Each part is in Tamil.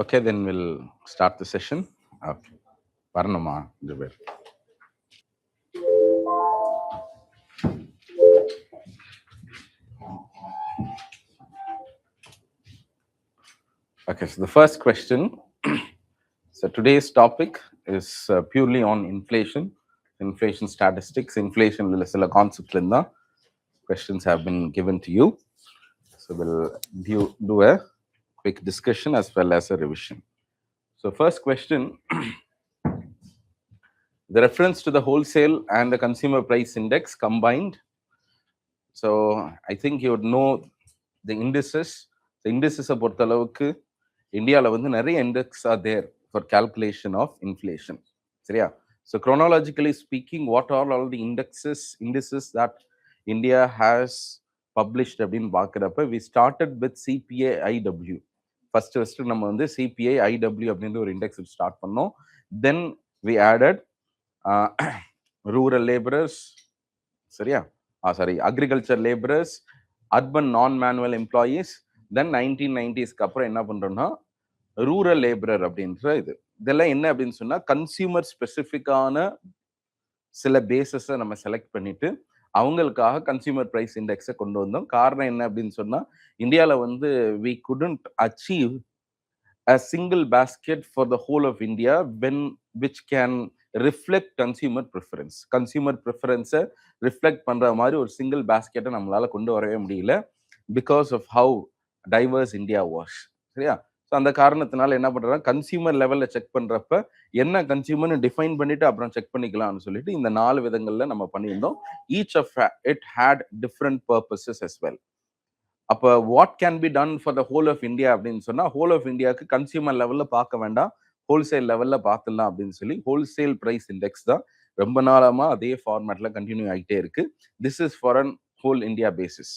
Okay, then we'll start the session. Okay. Paranama, Jubair. Okay, so the first question. So today's topic is purely on inflation statistics, inflation concepts. Questions have been given to you. So we'll do a quick discussion as well as a revision. So first question, the reference to the wholesale and the consumer price index combined. So I think you would know the indices. The indices are பொறுத்தளவுக்கு இந்தியாவில் வந்து நிறைய index are there for calculation of inflation. சரியா? So chronologically speaking, what are all the indices that India has published அப்படின்னு பார்க்குறப்ப we started with CPA IW. First நம்ம வந்து CPA IW அப்படின்ற ஒரு இண்டெக்ஸ் ஸ்டார்ட் பண்ணோம். Then we added rural laborers, சரியா? Agriculture laborers, urban non-manual employees. Then 1990s அப்புறம் என்ன பண்றோம்னா ரூரல் லேபரர் அப்படின்ற இதெல்லாம் என்ன அப்படின்னு சொன்னா கன்சியூமர் ஸ்பெசிஃபிக்கான சில பேசஸை நம்ம செலக்ட் பண்ணிட்டு அவங்களுக்காக கன்சியூமர் பிரைஸ் இண்டெக்ஸை கொண்டு வந்தோம். காரணம் என்ன அப்படின்னு சொன்னா இந்தியாவில் வந்து we couldn't achieve a single basket for the whole of India which can reflect consumer preference reflect பண்ற மாதிரி ஒரு சிங்கிள் பேஸ்கெட்டை நம்மளால கொண்டு வரவே முடியல because of how diverse India was. சரியா? ஸோ அந்த காரணத்தினால என்ன பண்றாங்க, கன்சியூமர் லெவலில் செக் பண்றப்ப என்ன கன்சியூமர்னு டிஃபைன் பண்ணிட்டு அப்புறம் செக் பண்ணிக்கலாம்னு சொல்லிட்டு இந்த 4 விதங்கள்ல நம்ம பண்ணியிருந்தோம். Each of it had different purposes as well. அப்போ what can be done for the whole of India அப்படின்னு சொன்னா ஹோல் ஆஃப் இந்தியாவுக்கு கன்சியூமர் லெவலில் பார்க்க வேண்டாம், ஹோல்சேல் லெவலில் பார்த்துடலாம் அப்படின்னு சொல்லி ஹோல்சேல் பிரைஸ் இண்டெக்ஸ் தான் ரொம்ப நாளமா அதே ஃபார்மேட்ல கண்டினியூ ஆகிட்டே இருக்கு. This is for an whole India basis.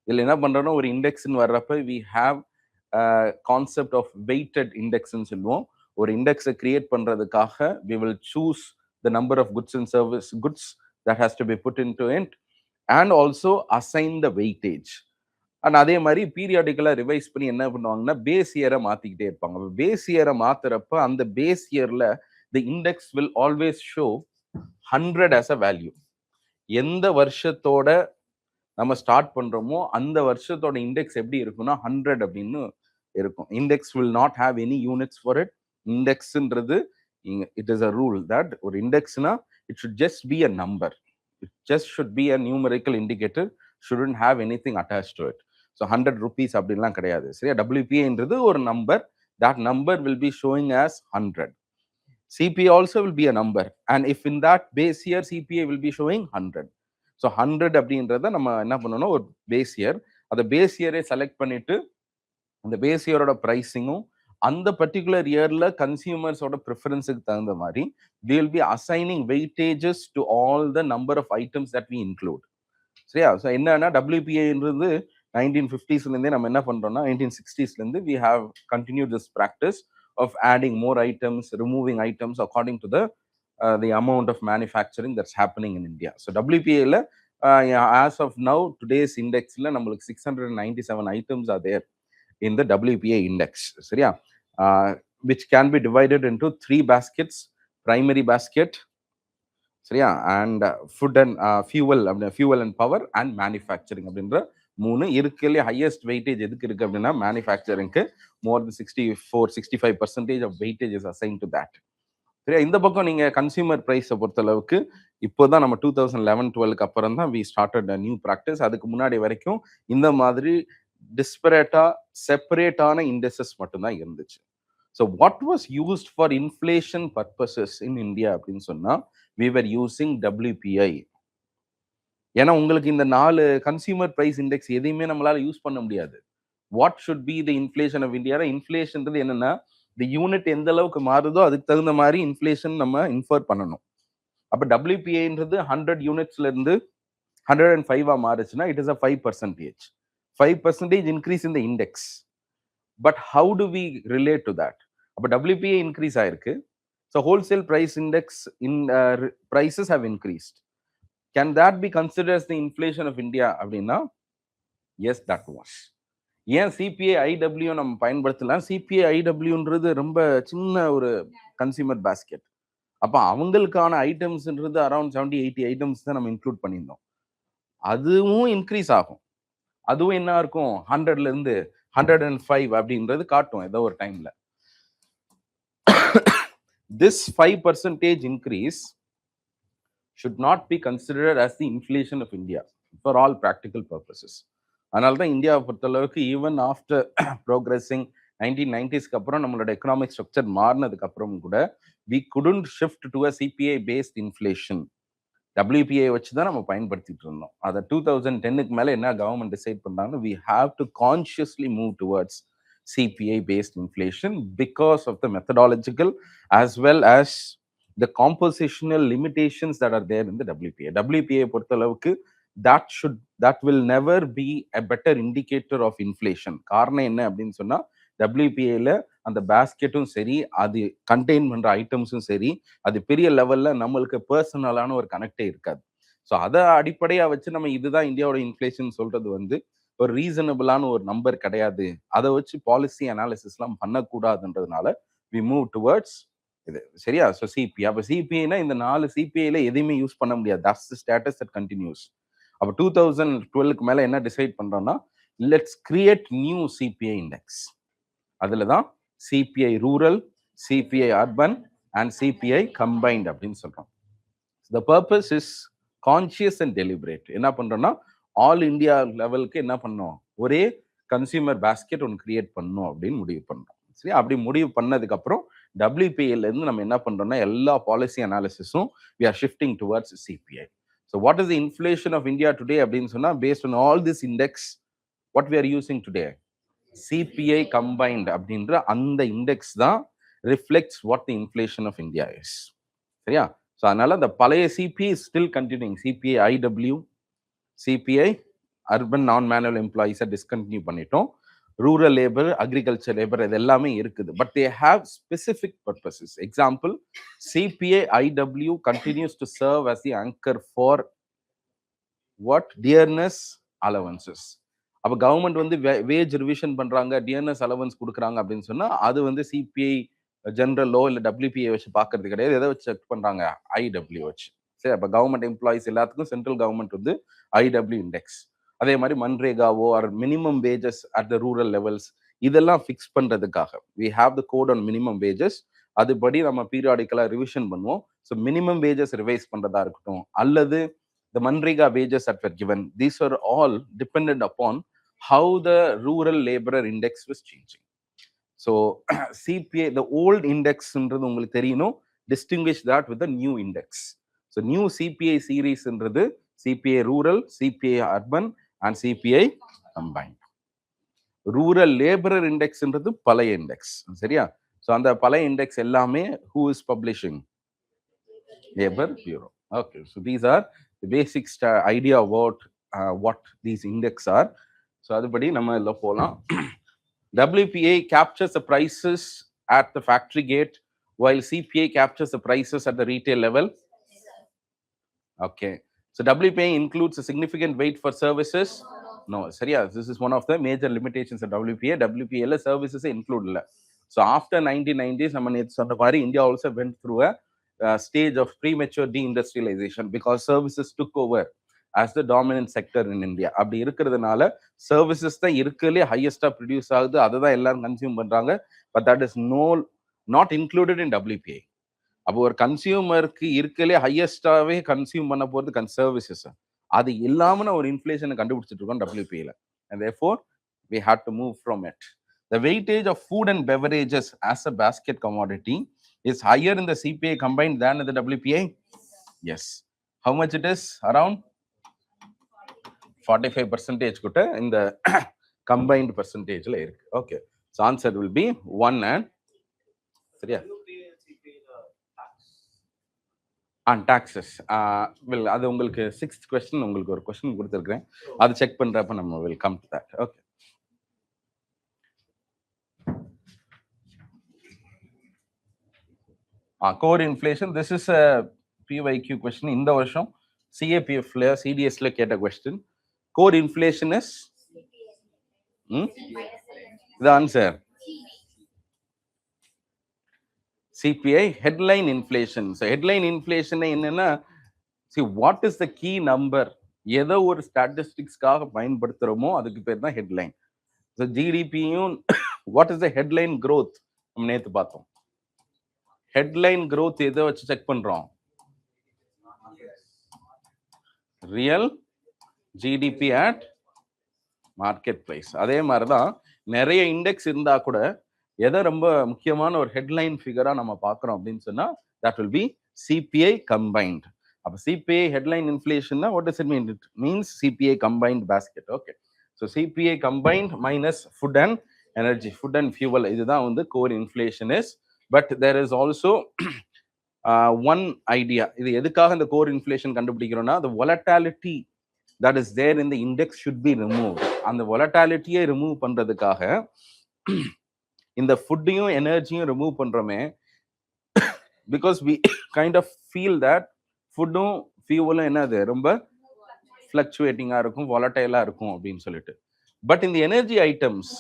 இதில் என்ன பண்றோம்னா ஒரு இண்டெக்ஸ்ன்னு வர்றப்ப we have concept of weighted இண்டெக்ஸ்ன்னு சொல்லுவோம். ஒரு இண்டெக்ஸை கிரியேட் பண்றதுக்காக we will choose the number of goods and service goods that has to be put in to it and also assign the weightage. And அதே மாதிரி பீரியாடிக்கலாக ரிவைஸ் பண்ணி என்ன பண்ணுவாங்கன்னா பேஸ் இயரை மாற்றிக்கிட்டே இருப்பாங்க. பேஸ் இயரை மாத்துறப்ப அந்த பேஸ் இயரில் த index will always show 100 as a value. எந்த வருஷத்தோட நம்ம ஸ்டார்ட் பண்றோமோ அந்த வருஷத்தோட இண்டெக்ஸ் எப்படி இருக்கும்னா 100 அப்படின்னு இருக்கும். Index will not have any units for it. இண்டெக்ஸ்ன்றது it is a rule that ஒரு இண்டெக்ஸ்னா it should just be a number. It just should be a numerical indicator, shouldn't have anything attached to it. So 100 rupees அப்படின்லாம் கிடையாது. சரியா? WPAன்றது ஒரு நம்பர். that number will be showing as 100. CPA also will be a number, and if in that base year CPA will be showing 100. So 100 அப்படின்றத நம்ம என்ன பண்ணணும், ஒரு பேஸ் இயர், அந்த பேஸ் இயரை செலக்ட் பண்ணிட்டு அந்த பேஸ் இயரோட ப்ரைஸிங்கும் அந்த பர்டிகுலர் இயர்ல கன்சியூமர்ஸோட ப்ரிஃபரன்ஸுக்கு தகுந்த மாதிரி we will be assigning weightages to all the number of items that we include. சரியா? ஸோ என்னன்னா WPAன்றது 1950s நம்ம என்ன பண்றோம்னா 1960s we have continued this practice of adding more items, removing items according to the amount of manufacturing that's happening in India. So WPA as of now today's index நம்மளுக்கு 697 items are there in the WPA index. சரியா? Which can be divided into 3 baskets: primary basket, சரியா, and food and fuel and power and manufacturing அப்படின்ற 3 இருக்குல்ல. ஹையஸ்ட் வெயிட்டேஜ் எதுக்கு இருக்கு அப்படின்னா மேனுஃபேக்சரிங்க்கு more than 64-65% of weightage is assigned to that. சரியா? இந்த பக்கம் நீங்க கன்சியூமர் பிரைஸை பொறுத்தளவுக்கு இப்போதான் நம்ம 2011-12 அப்புறம் தான் we started a new practice. அதுக்கு முன்னாடி வரைக்கும் இந்த மாதிரி டிஸ்பரேட்டா செப்பரேட்டான இண்டெக்ஸஸ் மட்டும்தான் இருந்துச்சு. So what was used for inflation purposes in India அப்படின்னு சொன்னா we were using WPI. ஏன்னா உங்களுக்கு இந்த 4 கன்சியூமர் பிரைஸ் இண்டெக்ஸ் எதையுமே நம்மளால யூஸ் பண்ண முடியாது. What should be the inflation of India? இன்ஃப்ளேஷன்றது என்னன்னா இந்த யூனிட் எந்த அளவுக்கு மாறுதோ அதுக்கு தகுந்த மாதிரி இன்ஃப்ளேஷன் நம்ம இன்ஃபர் பண்ணணும். அப்போ WPIன்றது 100 யூனிட்ஸ்ல இருந்து 105 மாறுச்சுன்னா it is a 5% increase in the index. But how do we relate to that? அப்போ WPI இன்க்ரீஸ் ஆயிருக்கு. So wholesale price index in prices have increased. Can that be considered as the inflation of India? Abdina? Yes, that was. ஏன் சிபிஐ ஐடபிள்யூ நம்ம பயன்படுத்தலாம்? சிபிஐ ஐடபிள்யூன்றது ரொம்ப சின்ன ஒரு கன்சியூமர் பாஸ்கெட். அப்ப அவங்களுக்கான ஐட்டம்ஸ்ன்றது அரௌண்ட் 70-80 ஐட்டம்ஸ் தான் நம்ம இன்க்ளூட் பண்ணியிருந்தோம். அதுவும் இன்க்ரீஸ் ஆகும். அதுவும் என்ன இருக்கும்? 100ல இருந்து 105 அப்படின்றது காட்டும் ஏதோ ஒரு டைம்ல. This 5% increase should not be considered as the inflation of India for all practical purposes. அதனால தான் இந்தியாவை பொறுத்தளவுக்கு ஈவன் ஆஃப்டர் ப்ரோக்ரஸிங் 1990ஸ்க்கு அப்புறம் நம்மளோட எக்கனாமிக் ஸ்ட்ரக்சர் மாறினதுக்கு அப்புறம் கூட we couldn't shift to a CPI based inflation. WPI வச்சு தான் நம்ம பயன்படுத்திட்டு இருந்தோம். அதை 2010க்கு மேல என்ன கவர்மெண்ட் டிசைட் பண்ணாங்க, we have to consciously move towards CPI based inflation because of the methodological as well as the compositional limitations that are there in the WPI. WPI பொறுத்தளவுக்கு that will never be a better indicator of inflation. காரணம் என்ன அப்படின்னு சொன்னா, WPIல அந்த பேஸ்கெட்டும் சரி, அது கண்டெயின் பண்ற ஐட்டம்ஸும் சரி, அது பெரிய லெவல்ல நம்மளுக்கு பர்சனலான ஒரு கனெக்டே இருக்காது. ஸோ அதை அடிப்படையா வச்சு நம்ம இதுதான் இந்தியாவோட இன்ஃப்ளேஷன் சொல்றது வந்து ஒரு ரீசனபிளான ஒரு நம்பர் கிடையாது. அதை வச்சு பாலிசி அனாலிசிஸ்லாம் பண்ணக்கூடாதுன்றதுனால வி மூவ் டுவர்ட்ஸ் இது. சரியா? So CPI. அப்போ சிபிஐனா இந்த 4 சிபிஐல எதையுமே யூஸ் பண்ண முடியாது. That's the status that continues. அப்போ 2012க்கு மேல என்ன டிசைட் பண்றோம்னா, let's create new CPI index. அதுல தான் CPI rural, CPI urban and CPI combined அப்படின்னு சொல்றோம். The purpose is conscious and deliberate. என்ன பண்றோம்னா, ஆல் இந்தியா லெவலுக்கு என்ன பண்ணோம், ஒரே கன்சியூமர் பேஸ்கெட் ஒன்று கிரியேட் பண்ணணும் அப்படின்னு முடிவு பண்றோம். சரி, அப்படி முடிவு பண்ணதுக்கு அப்புறம் WPIல இருந்து நம்ம என்ன பண்றோம்னா, எல்லா policy அனாலிசிஸும் we are shifting towards CPI. So what is the inflation of India today அப்படின்னு சொன்னா, based on all this index, what we are using today, CPI combined அப்படின்ற அந்த இண்டெக்ஸ் தான் reflects what the inflation of India is. சரியா? ஸோ அதனால அந்த பழைய CPI is still continuing. CPI IW, CPI urban non manual எம்ப்ளாயிஸை டிஸ்கண்டினியூ பண்ணிட்டோம். ரூரல் லேபர், அக்ரிகல்ச்சர் லேபர் இது எல்லாமே இருக்குது. But they have specific purposes. Example, CPI IW continues to serve as the anchor for what, dearness allowances. அப்போ கவர்மெண்ட் வந்து வேஜ் ரிவிஷன் பண்றாங்க, டியர்னஸ் அலவன்ஸ் கொடுக்குறாங்க அப்படின்னு சொன்னா, அது வந்து சிபிஐ ஜென்ரலோ இல்லை WPI வச்சு பார்க்கறது கிடையாது. எதை வச்சு செக் பண்றாங்க? ஐடபிள்யூ வச்சு. சரி, அப்போ கவர்மெண்ட் எம்ப்ளாயிஸ் எல்லாத்துக்கும் சென்ட்ரல் கவர்மெண்ட் வந்து ஐடபிள்யூ இண்டெக்ஸ். அதே மாதிரி மன்ரேகாவோ or minimum wages at the rural levels இதெல்லாம் ஃபிக்ஸ் பண்றதுக்காக we have the code on minimum wages. அதுபடி நம்ம பீரியாடிக்கலா ரிவிஷன் பண்ணுவோம். ஸோ மினிமம் வேஜஸ் ரிவைஸ் பண்றதா இருக்கட்டும், அல்லது the Manrega wages that were given, these are all dependent upon how the rural laborer index was changing. So CPI, the old index ன்றது உங்களுக்கு தெரியணும், distinguish that with the new index. So new CPI series ன்றது CPI rural, CPI urban and CPI combined. Rural laborer index ன்றது பழைய இண்டெக்ஸ். சரியா? ஸோ அந்த பழைய இண்டெக்ஸ் எல்லாமே who is publishing? Labor Bureau. Okay, so these are the basic idea about what these index are. So அதுபடி நம்ம எல்லாம் போலாம். WPI captures the prices at the factory gate while CPI captures the prices at the retail level. Okay, so WPI includes a significant weight for services. No, சரியா? This is one of the major limitations of WPI. WPI ல services include இல்ல. So after 1990s நம்ம நேத்து சொன்ன மாதிரி India also went through a stage of premature deindustrialization because services took over as the dominant sector in India. அப்படி இருக்கிறதுனால சர்வீசஸ் தான் இருக்கலே ஹையஸ்டா ப்ரொடியூஸ் ஆகுது, அதை தான் எல்லாரும் கன்சியூம் பண்றாங்க. But that is not included in WPI. அப்போ ஒரு கன்சியூமருக்கு இருக்கலே ஹையஸ்டாவே கன்சியூம் பண்ண போறது சர்வீசஸ். அது இல்லாம ஒரு இன்ஃப்ளேஷனை கண்டுபிடிச்சிட்டு இருக்கோம் WPIல. And therefore we had to move from it. The weightage of food and beverages as a basket commodity is higher in the CPI combined than in the WPI. Yes. How much it is? Around 45% கிட்ட இந்த combined percentage ல இருக்கு. Okay. So answer will be 1 and சரியா? And taxes. Well, அது உங்களுக்கு 6th question, உங்களுக்கு ஒரு question கொடுத்திருக்கேன். அது செக் பண்றப்ப நம்ம will come to that. Okay. Core inflation, this is a PYQ question. இந்த வருஷம் CAPF ல CDS ல கேட்ட question. Core inflation is The answer CPI headline inflation. So headline inflation என்னன்னா, see what is the key number, ஏதோ ஒரு ஸ்டாட்டிஸ்டிக்ஸ்க்காக பயன்படுத்துறோமோ அதுக்கு பேர் தான் ஹெட்லைன். ஸோ ஜிடிபியும் what is the headline growth நம்ம நேற்று பார்த்தோம். ஹெட்லைன் growth எதை வச்சு செக் பண்றோம்? Real GDP at market price. அதே மாதிரி தான் நிறைய இண்டெக்ஸ் இருந்தா கூட எதை ரொம்ப முக்கியமான ஒரு ஹெட்லைன் ஃபிகரா நம்ம பார்க்குறோம் அப்படின்னு சொன்னா that will be CPI combined. அப்போ சிபிஐ ஹெட்லைன் இன்ஃப்ளேஷன்னா what does it mean? It means CPI combined basket. Okay, so CPI combined minus food and energy, food and fuel, இதுதான் வந்து core inflation is. But there is also one idea. இது எதுக்காக இந்த கோர் இன்ஃப்ளேஷன் கண்டுபிடிக்கிறோம்னா the volatility that is there in the index should be removed. அந்த volatility-யை ரிமூவ் பண்றதுக்காக இந்த ஃபுட்டையும் எனர்ஜியும் ரிமூவ் பண்றோமே, because we kind of feel that ஃபுட்டும் ஃபியூவலும் என்னது ரொம்ப ஃப்ளக்சுவேட்டிங்காக இருக்கும், வாலட்டைலா இருக்கும் அப்படின்னு சொல்லிட்டு. பட் இந்த எனர்ஜி ஐட்டம்ஸ்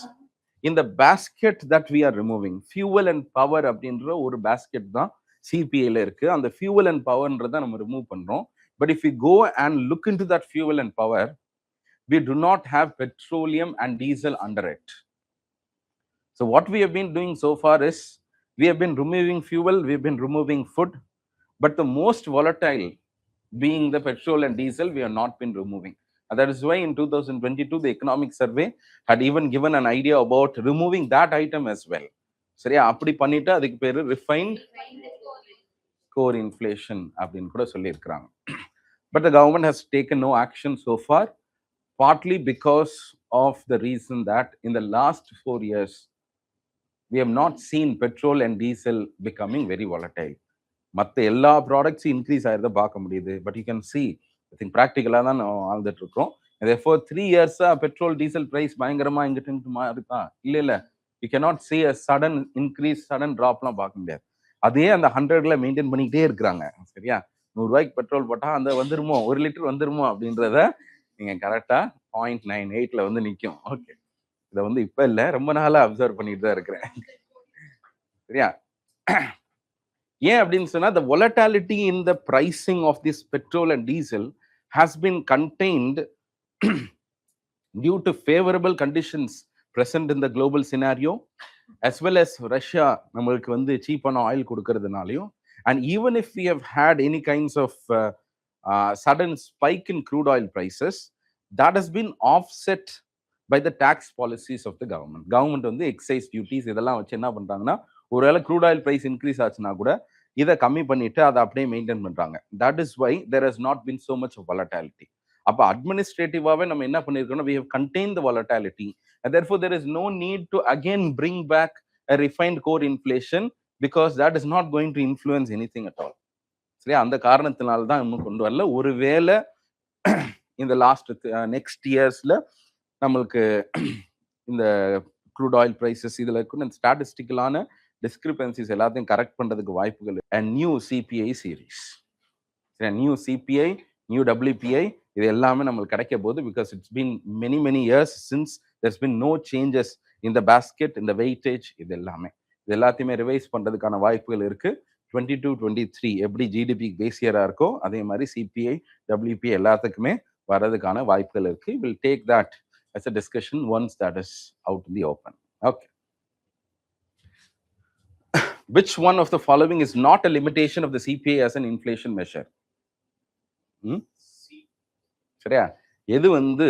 இந்த basket that we are removing, fuel and power அப்படின்ற ஒரு பேஸ்கெட் தான் சிபிஐல இருக்கு. அந்த ஃபியூவல் அண்ட் பவர்ன்றதை நம்ம ரிமூவ் பண்றோம். But if you go and look into that fuel and power, we do not have petroleum and diesel under it. So what we have been doing so far is we have been removing fuel, we have been removing food, but the most volatile being the petrol and diesel, we have not been removing. And that is why in 2022 the economic survey had even given an idea about removing that item as well. சரியா? அப்படி பண்ணிட்டு அதுக்கு பேரு refined core inflation அப்படின்னு கூட சொல்லியிருக்கிறாங்க. But the government has taken no action so far, partly because of the reason that in the last 4 years we have not seen petrol and diesel becoming very volatile. மற்ற எல்லா ப்ராடக்ட்ஸும் இன்க்ரீஸ் ஆகிறத பார்க்க முடியுது. But you can see, I think ப்ராக்டிக்கலாக தான் வாழ்ந்துட்டு இருக்கோம். therefore 3 years-ஆ பெட்ரோல் டீசல் ப்ரைஸ் பயங்கரமா இங்கிட்டு மாறுதா? இல்லை இல்லை, you cannot see a sudden increase, sudden ட்ராப்லாம் பார்க்க முடியாது. அதே அந்த 100ல மெயின்டைன் பண்ணிக்கிட்டே இருக்கிறாங்க. சரியா? 100 ரூபாய்க்கு பெட்ரோல் போட்டால் அந்த வந்துருமோ, 1 லிட்டர் வந்துருமோ அப்படின்றத நீங்கள் கரெக்டாக 0.98ல வந்து நிற்கும். ஓகே, இதை வந்து இப்போ இல்லை, ரொம்ப நாளாக அப்சர்வ் பண்ணிட்டு தான் இருக்கிறேன். சரியா? ஏன் அப்படின்னு சொன்னா, the volatility in the pricing of this petrol and diesel has been contained due to favorable conditions present in the global scenario, as well as Russia நம்மளுக்கு வந்து சீப்பான oil கொடுக்கறதுனாலையும், and even if we have had any kinds of sudden spike in crude oil prices, that has been offset by the tax policies of the government. Government வந்து எக்ஸைஸ் டியூட்டிஸ் இதெல்லாம் வச்சு என்ன பண்றாங்கன்னா, ஒருவேளை க்ரூட் ஆயில் பிரைஸ் இன்க்ரீஸ் ஆச்சுன்னா கூட இதை கம்மி பண்ணிட்டு அதை அப்படியே மெயின்டைன் பண்றாங்க. That is why there has not been so much volatility. அப்போ அட்மினிஸ்ட்ரேட்டிவாவே நம்ம என்ன பண்ணிருக்கோம்னா, we have contained the volatility and therefore there is no need to again bring back a refined core inflation, because that is not going to influence anything at all. சரியா? அந்த காரணத்தினால தான் இன்னும் கொண்டு வரல. ஒருவேளை இந்த லாஸ்ட் நெக்ஸ்ட் இயர்ஸ்ல நம்மளுக்கு இந்த க்ரூட் ஆயில் பிரைசஸ் இதுல இருக்கிற ஸ்டாட்டிஸ்டிக்கலான டிஸ்கிரிபன்சிஸ் எல்லாத்தையும் கரெக்ட் பண்றதுக்கு வாய்ப்புகள். New CBI series, new CBI, new WPI, இது எல்லாமே நம்மளுக்கு கிடைக்க போகுது. Because it's been many years since there's been no changes in the basket, in the weightage. இது எல்லாத்தையுமே ரிவைஸ் பண்றதுக்கான வாய்ப்புகள் இருக்கு. 22-23 எப்படி ஜிடிபி பேஸ் இயரா இருக்கோ அதே மாதிரி சிபிஐ டபிள்யூபி எல்லாத்துக்குமே வர்றதுக்கான வாய்ப்புகள் இருக்கு. We'll take that as a discussion once that is out in the open. Okay. Which one of the following is not a limitation of the CPI as an inflation measure? சரியா? எது வந்து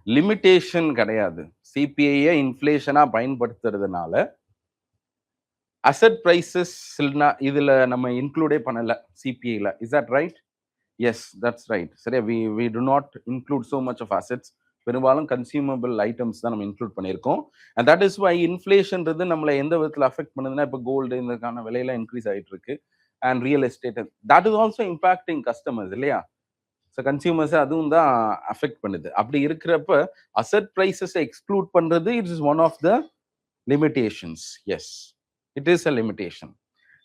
லிமிட்டேஷன் கிடையாது. சிபிஐ இன்ஃப்ளேஷனா பயன்படுத்துறதுனால அசெட் பிரைசஸ் இதுல நம்ம இன்க்ளூடே பண்ணல சிபிஐல. Is that right? Yes, that's right. சரியா? we do not include so much of assets. பெரும்பாலும் கன்சியூமபிள் ஐட்டம்ஸ் தான் நம்ம இன்க்ளூட் பண்ணியிருக்கோம். அண்ட் தட் இஸ் வை இன்ஃப்ளேஷன்றது நம்மளை எந்த விதத்தில் அஃபெக்ட் பண்ணுதுன்னா, இப்போ கோல்டு இதுக்கான விலையெல்லாம் இன்க்ரீஸ் ஆகிட்டு இருக்கு. And real estate, that is also impacting customers இல்லையா? ஸோ கன்சியூமர்ஸை அதுவும் தான் அஃபெக்ட் பண்ணுது. அப்படி இருக்கிறப்ப அசெட் ப்ரைஸஸை எக்ஸ்க்ளூட் பண்ணுறது it is one of the limitations. Yes, it is a limitation.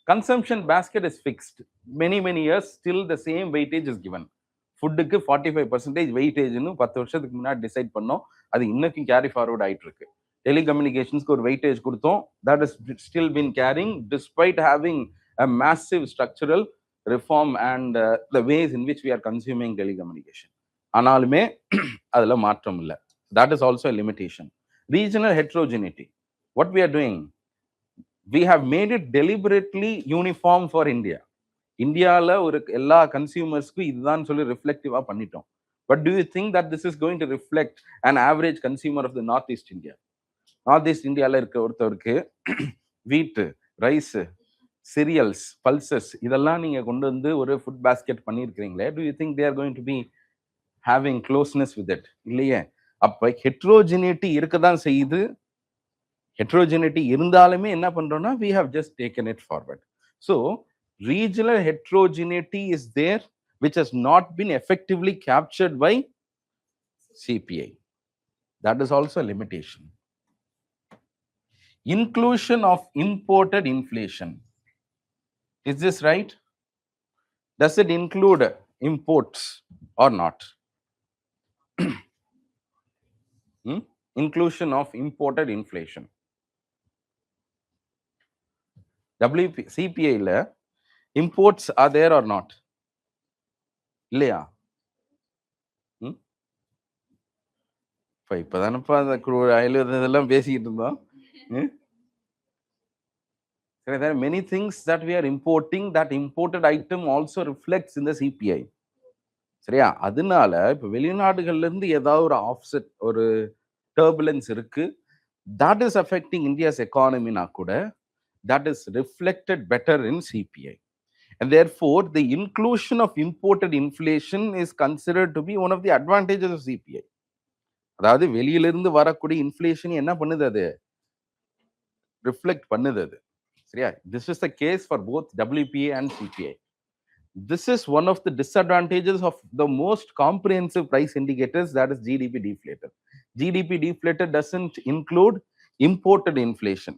Consumption basket is fixed. Many years still the same weightage is given. ஃபுட்டுக்கு 45% வெயிட்டேஜ்னு 10 வருஷத்துக்கு முன்னாடி டிசைட் பண்ணோம். அது இன்னைக்கும் கேரி ஃபார்வர்ட் ஆயிட்டு இருக்கு. டெலிகம்யூனிகேஷன்ஸ்க்கு ஒரு வெயிட்டேஜ் கொடுத்தோம். That is still been carrying despite having a massive structural reform and the ways in which we are consuming telecommunication. ஆனாலுமே அதுல மாற்றம் இல்லை. That is also a limitation. Regional heterogeneity. What we are doing? We have made it deliberately uniform for India. இந்தியாவில் ஒரு எல்லா கன்சியூமர்ஸ்க்கும் இதுதான் சொல்லி ரிஃப்ளெக்டிவா பண்ணிட்டோம். But do you think that this is going to reflect an average consumer of the North East India? North East இந்தியாவில் இருக்க ஒருத்தருக்கு வீட்டு, ரைஸ், சிரியல்ஸ், பல்சஸ் இதெல்லாம் நீங்க கொண்டு வந்து ஒரு ஃபுட் பாஸ்கெட் பண்ணியிருக்கிறீங்களே, do you think they are going to be having closeness with it? இல்லையே. அப்ப ஹெட்ரோஜினிட்டி இருக்கதான் செய்யுது. ஹெட்ரோஜினிட்டி இருந்தாலுமே என்ன பண்றோம்னா we have just taken it forward. So regional heterogeneity is there, which has not been effectively captured by CPI. That is also a limitation. Inclusion of imported inflation. Is this right? Does it include imports or not? Inclusion of imported inflation. CPI la imports are there or not? இல்லையா? இப்பதானப்பா அந்த இதெல்லாம் பேசிக்கிட்டு இருந்தோம். There are many things that we are importing. That imported item also reflects in the CPI. சரியா? அதனால இப்ப வெளிநாடுகள்ல இருந்து ஏதாவது ஒரு ஆஃப்செட், ஒரு டர்புலன்ஸ் இருக்கு, that is affecting India's economy na kuda, that is reflected better in CPI. And therefore, the inclusion of imported inflation is considered to be one of the advantages of CPI. அதாவது வெளியிலிருந்து வரக்கூடிய இன்ஃப்ளேஷன் என்ன பண்ணுது? அது ரிஃப்ளெக்ட் பண்ணுது. அது சரியா? This is the case for both WPA and CPI. This is one of the disadvantages of the most comprehensive price indicators, that is GDP deflator. GDP deflator doesn't include imported inflation.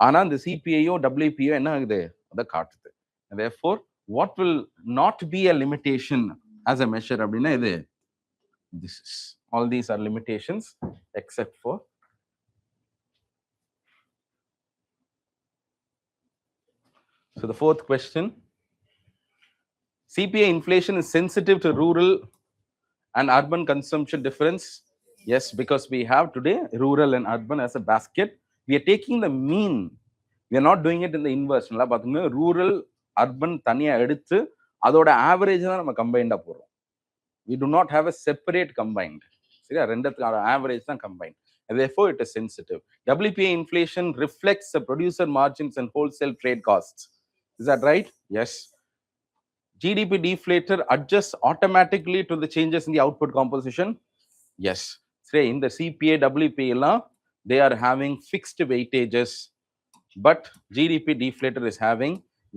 ஆனா இந்த CPIயோ WPO என்ன ஆகுது? அதை காட்டுது. Therefore, what will not be a limitation as a measure அப்படின்னா இது. This is, all these are limitations except for so the fourth question, CPI inflation is sensitive to rural and urban consumption difference. Yes, because we have today rural and urban as a basket. We are taking the mean. We are not doing it in the inverse. நல்லா பாத்தீங்கன்னா rural urban தனியா எடுத்து அதோட ஆவரேஜ் தான் நம்ம கம்பைண்டா போறோம். We do not have a separate combined. சரியா? ரெண்டுத்துக்கான ஆவரேஜ் தான் combined. And therefore, it is sensitive. WPA inflation reflects the producer margins and wholesale trade costs. Is that right? Yes. GDP deflator adjusts automatically to the changes in the output composition. Yes. Say in the CPA, WPA, they are having fixed weightages, but GDP deflator is having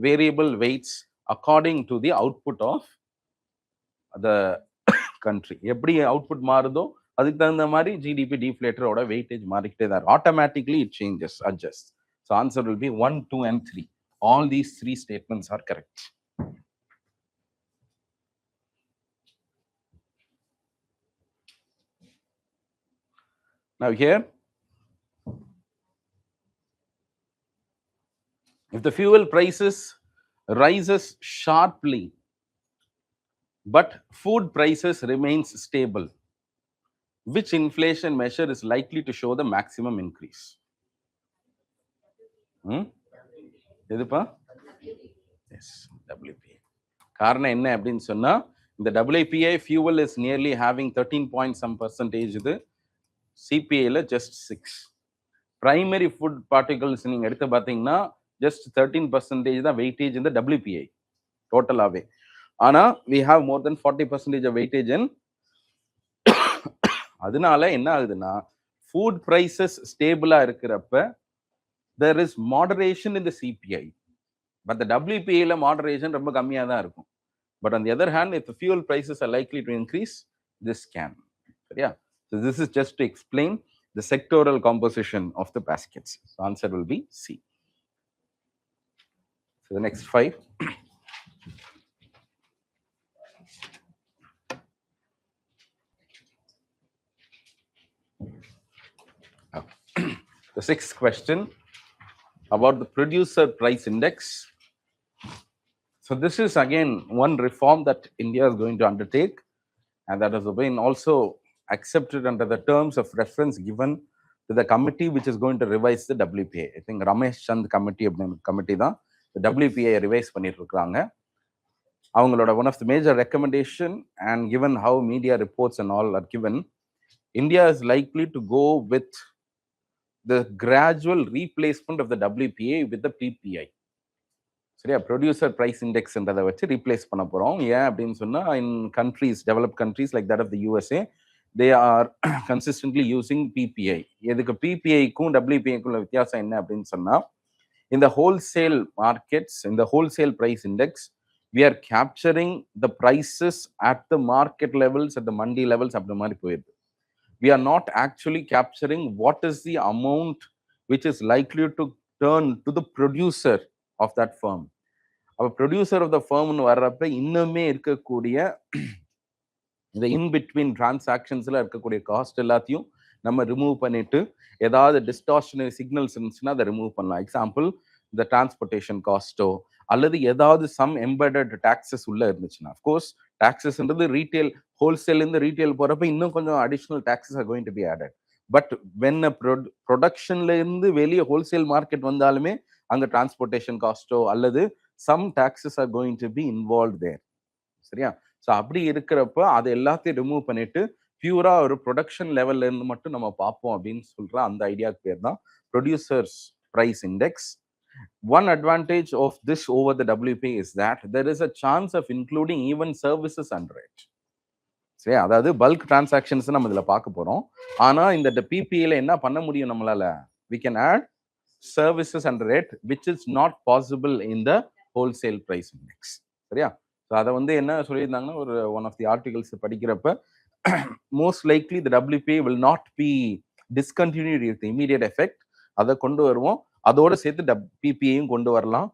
variable weights according to the output of the country. எப்படி output மாறுதோ அதுக்கு தகுந்த மாதிரி GDP deflator ஓட weightage மாறிக்கிட்டே தான். Automatically it changes, adjusts. So answer will be 1, 2 and 3. All these three statements are correct. Now here, if the fuel prices rises sharply, but food prices remains stable, which inflation measure is likely to show the maximum increase? எதுப்பா? Yes, WPA. காரணம் என்ன அப்படின்னு சொன்னா, இந்த WPA fuel is nearly having 13% இது, CPA just 6. Primary food particles நீங்க எடுத்து பார்த்தீங்கன்னா just 13% தான் weightage in the WPA டோட்டலாவே. ஆனா we have more than 40% of weightage in. அதனால என்ன ஆகுதுன்னா, food prices ஸ்டேபிளா இருக்கிறப்ப there is moderation in the CPI, but the WPA moderation ரொம்ப கம்மியா தான் இருக்கும். But on the other hand, if the fuel prices are likely to increase, this can. சரியா? So this is just to explain the sectoral composition of the baskets. So answer will be C. So the next 5. The sixth question about the producer price index. So this is again one reform that India is going to undertake, and that has been also accepted under the terms of reference given to the committee which is going to revise the WPA. I think Ramesh Chand committee committee தான் the WPA revise பண்ணிட்டு இருக்காங்க. அவங்களோட one of the major recommendation, and given how media reports and all are given, India is likely to go with the gradual replacement of the WPA with the PPI. சரியா, ப்ரொடியூசர் பிரைஸ் இண்டெக்ஸ்ன்றதை வச்சு ரீப்ளேஸ் பண்ண போகிறோம். ஏன் அப்படின்னு சொன்னால், in countries, develop countries like that of the USA, they are consistently using PPI. எதுக்கு PPIக்கும் WPIக்கும் வித்தியாசம் என்ன அப்படின்னு சொன்னால், இந்த ஹோல்சேல் மார்க்கெட்ஸ், இந்த wholesale price index, we are capturing the prices at the market levels, at the mandi levels, அப்படி மாதிரி போயிடுது. We are not actually capturing what is the amount which is likely to turn to the producer of that firm. அப்போ ப்ரொடியூசர் ஆஃப் த ஃபர்ம்னு வர்றப்ப இன்னுமே இருக்கக்கூடிய இந்த இன்பிட்வீன் டிரான்சாக்ஷன்ஸில் இருக்கக்கூடிய காஸ்ட் எல்லாத்தையும் நம்ம ரிமூவ் பண்ணிட்டு, ஏதாவது டிஸ்டார்ஷனரி சிக்னல்ஸ் இருந்துச்சுன்னா அதை ரிமூவ் பண்ணலாம். எக்ஸாம்பிள், இந்த டிரான்ஸ்போர்ட்டேஷன் காஸ்ட்டோ அல்லது ஏதாவது சம் எம்பெடட் டாக்ஸஸ் உள்ள இருந்துச்சுன்னா, அஃப்கோர்ஸ் டாக்ஸஸ்ன்றது ரீட்டைல், ஹோல்சேல்லேருந்து ரீட்டைல் போகிறப்ப இன்னும் கொஞ்சம் additional taxes are going to be added. But when ப்ரொடக்ஷன்ல இருந்து வெளியே ஹோல்சேல் மார்க்கெட் வந்தாலுமே அங்கே டிரான்ஸ்போர்ட்டேஷன் காஸ்ட்டோ அல்லது some taxes are going to be involved there. சரியா? ஸோ அப்படி இருக்கிறப்ப அதை எல்லாத்தையும் ரிமூவ் பண்ணிட்டு பியூரா ஒரு ப்ரொடக்ஷன் லெவல்ல இருந்து மட்டும் நம்ம பார்ப்போம் அப்படின்னு சொல்ற அந்த ஐடியாவுக்கு பேர் தான் producers price index. One advantage of this over the WPA is that there is a chance of including even services under it. சரியா? அதாவது பல்க் டிரான்சாக்ஷன்ஸ் நம்ம இதில் பார்க்க போறோம். ஆனா இந்த PPA என்ன பண்ண முடியும் நம்மளால? We can add services under it, which is not possible in the wholesale price index. சரியா? ஸோ அதை வந்து என்ன சொல்லியிருந்தாங்கன்னா, ஒரு ஒன் ஆஃப் தி ஆர்டிகல்ஸ் படிக்கிறப்ப, most likely the WPA will not be discontinued with immediate effect. அதை கொண்டு வருவோம், அதோடு சேர்த்து PPAயும் கொண்டு வரலாம்.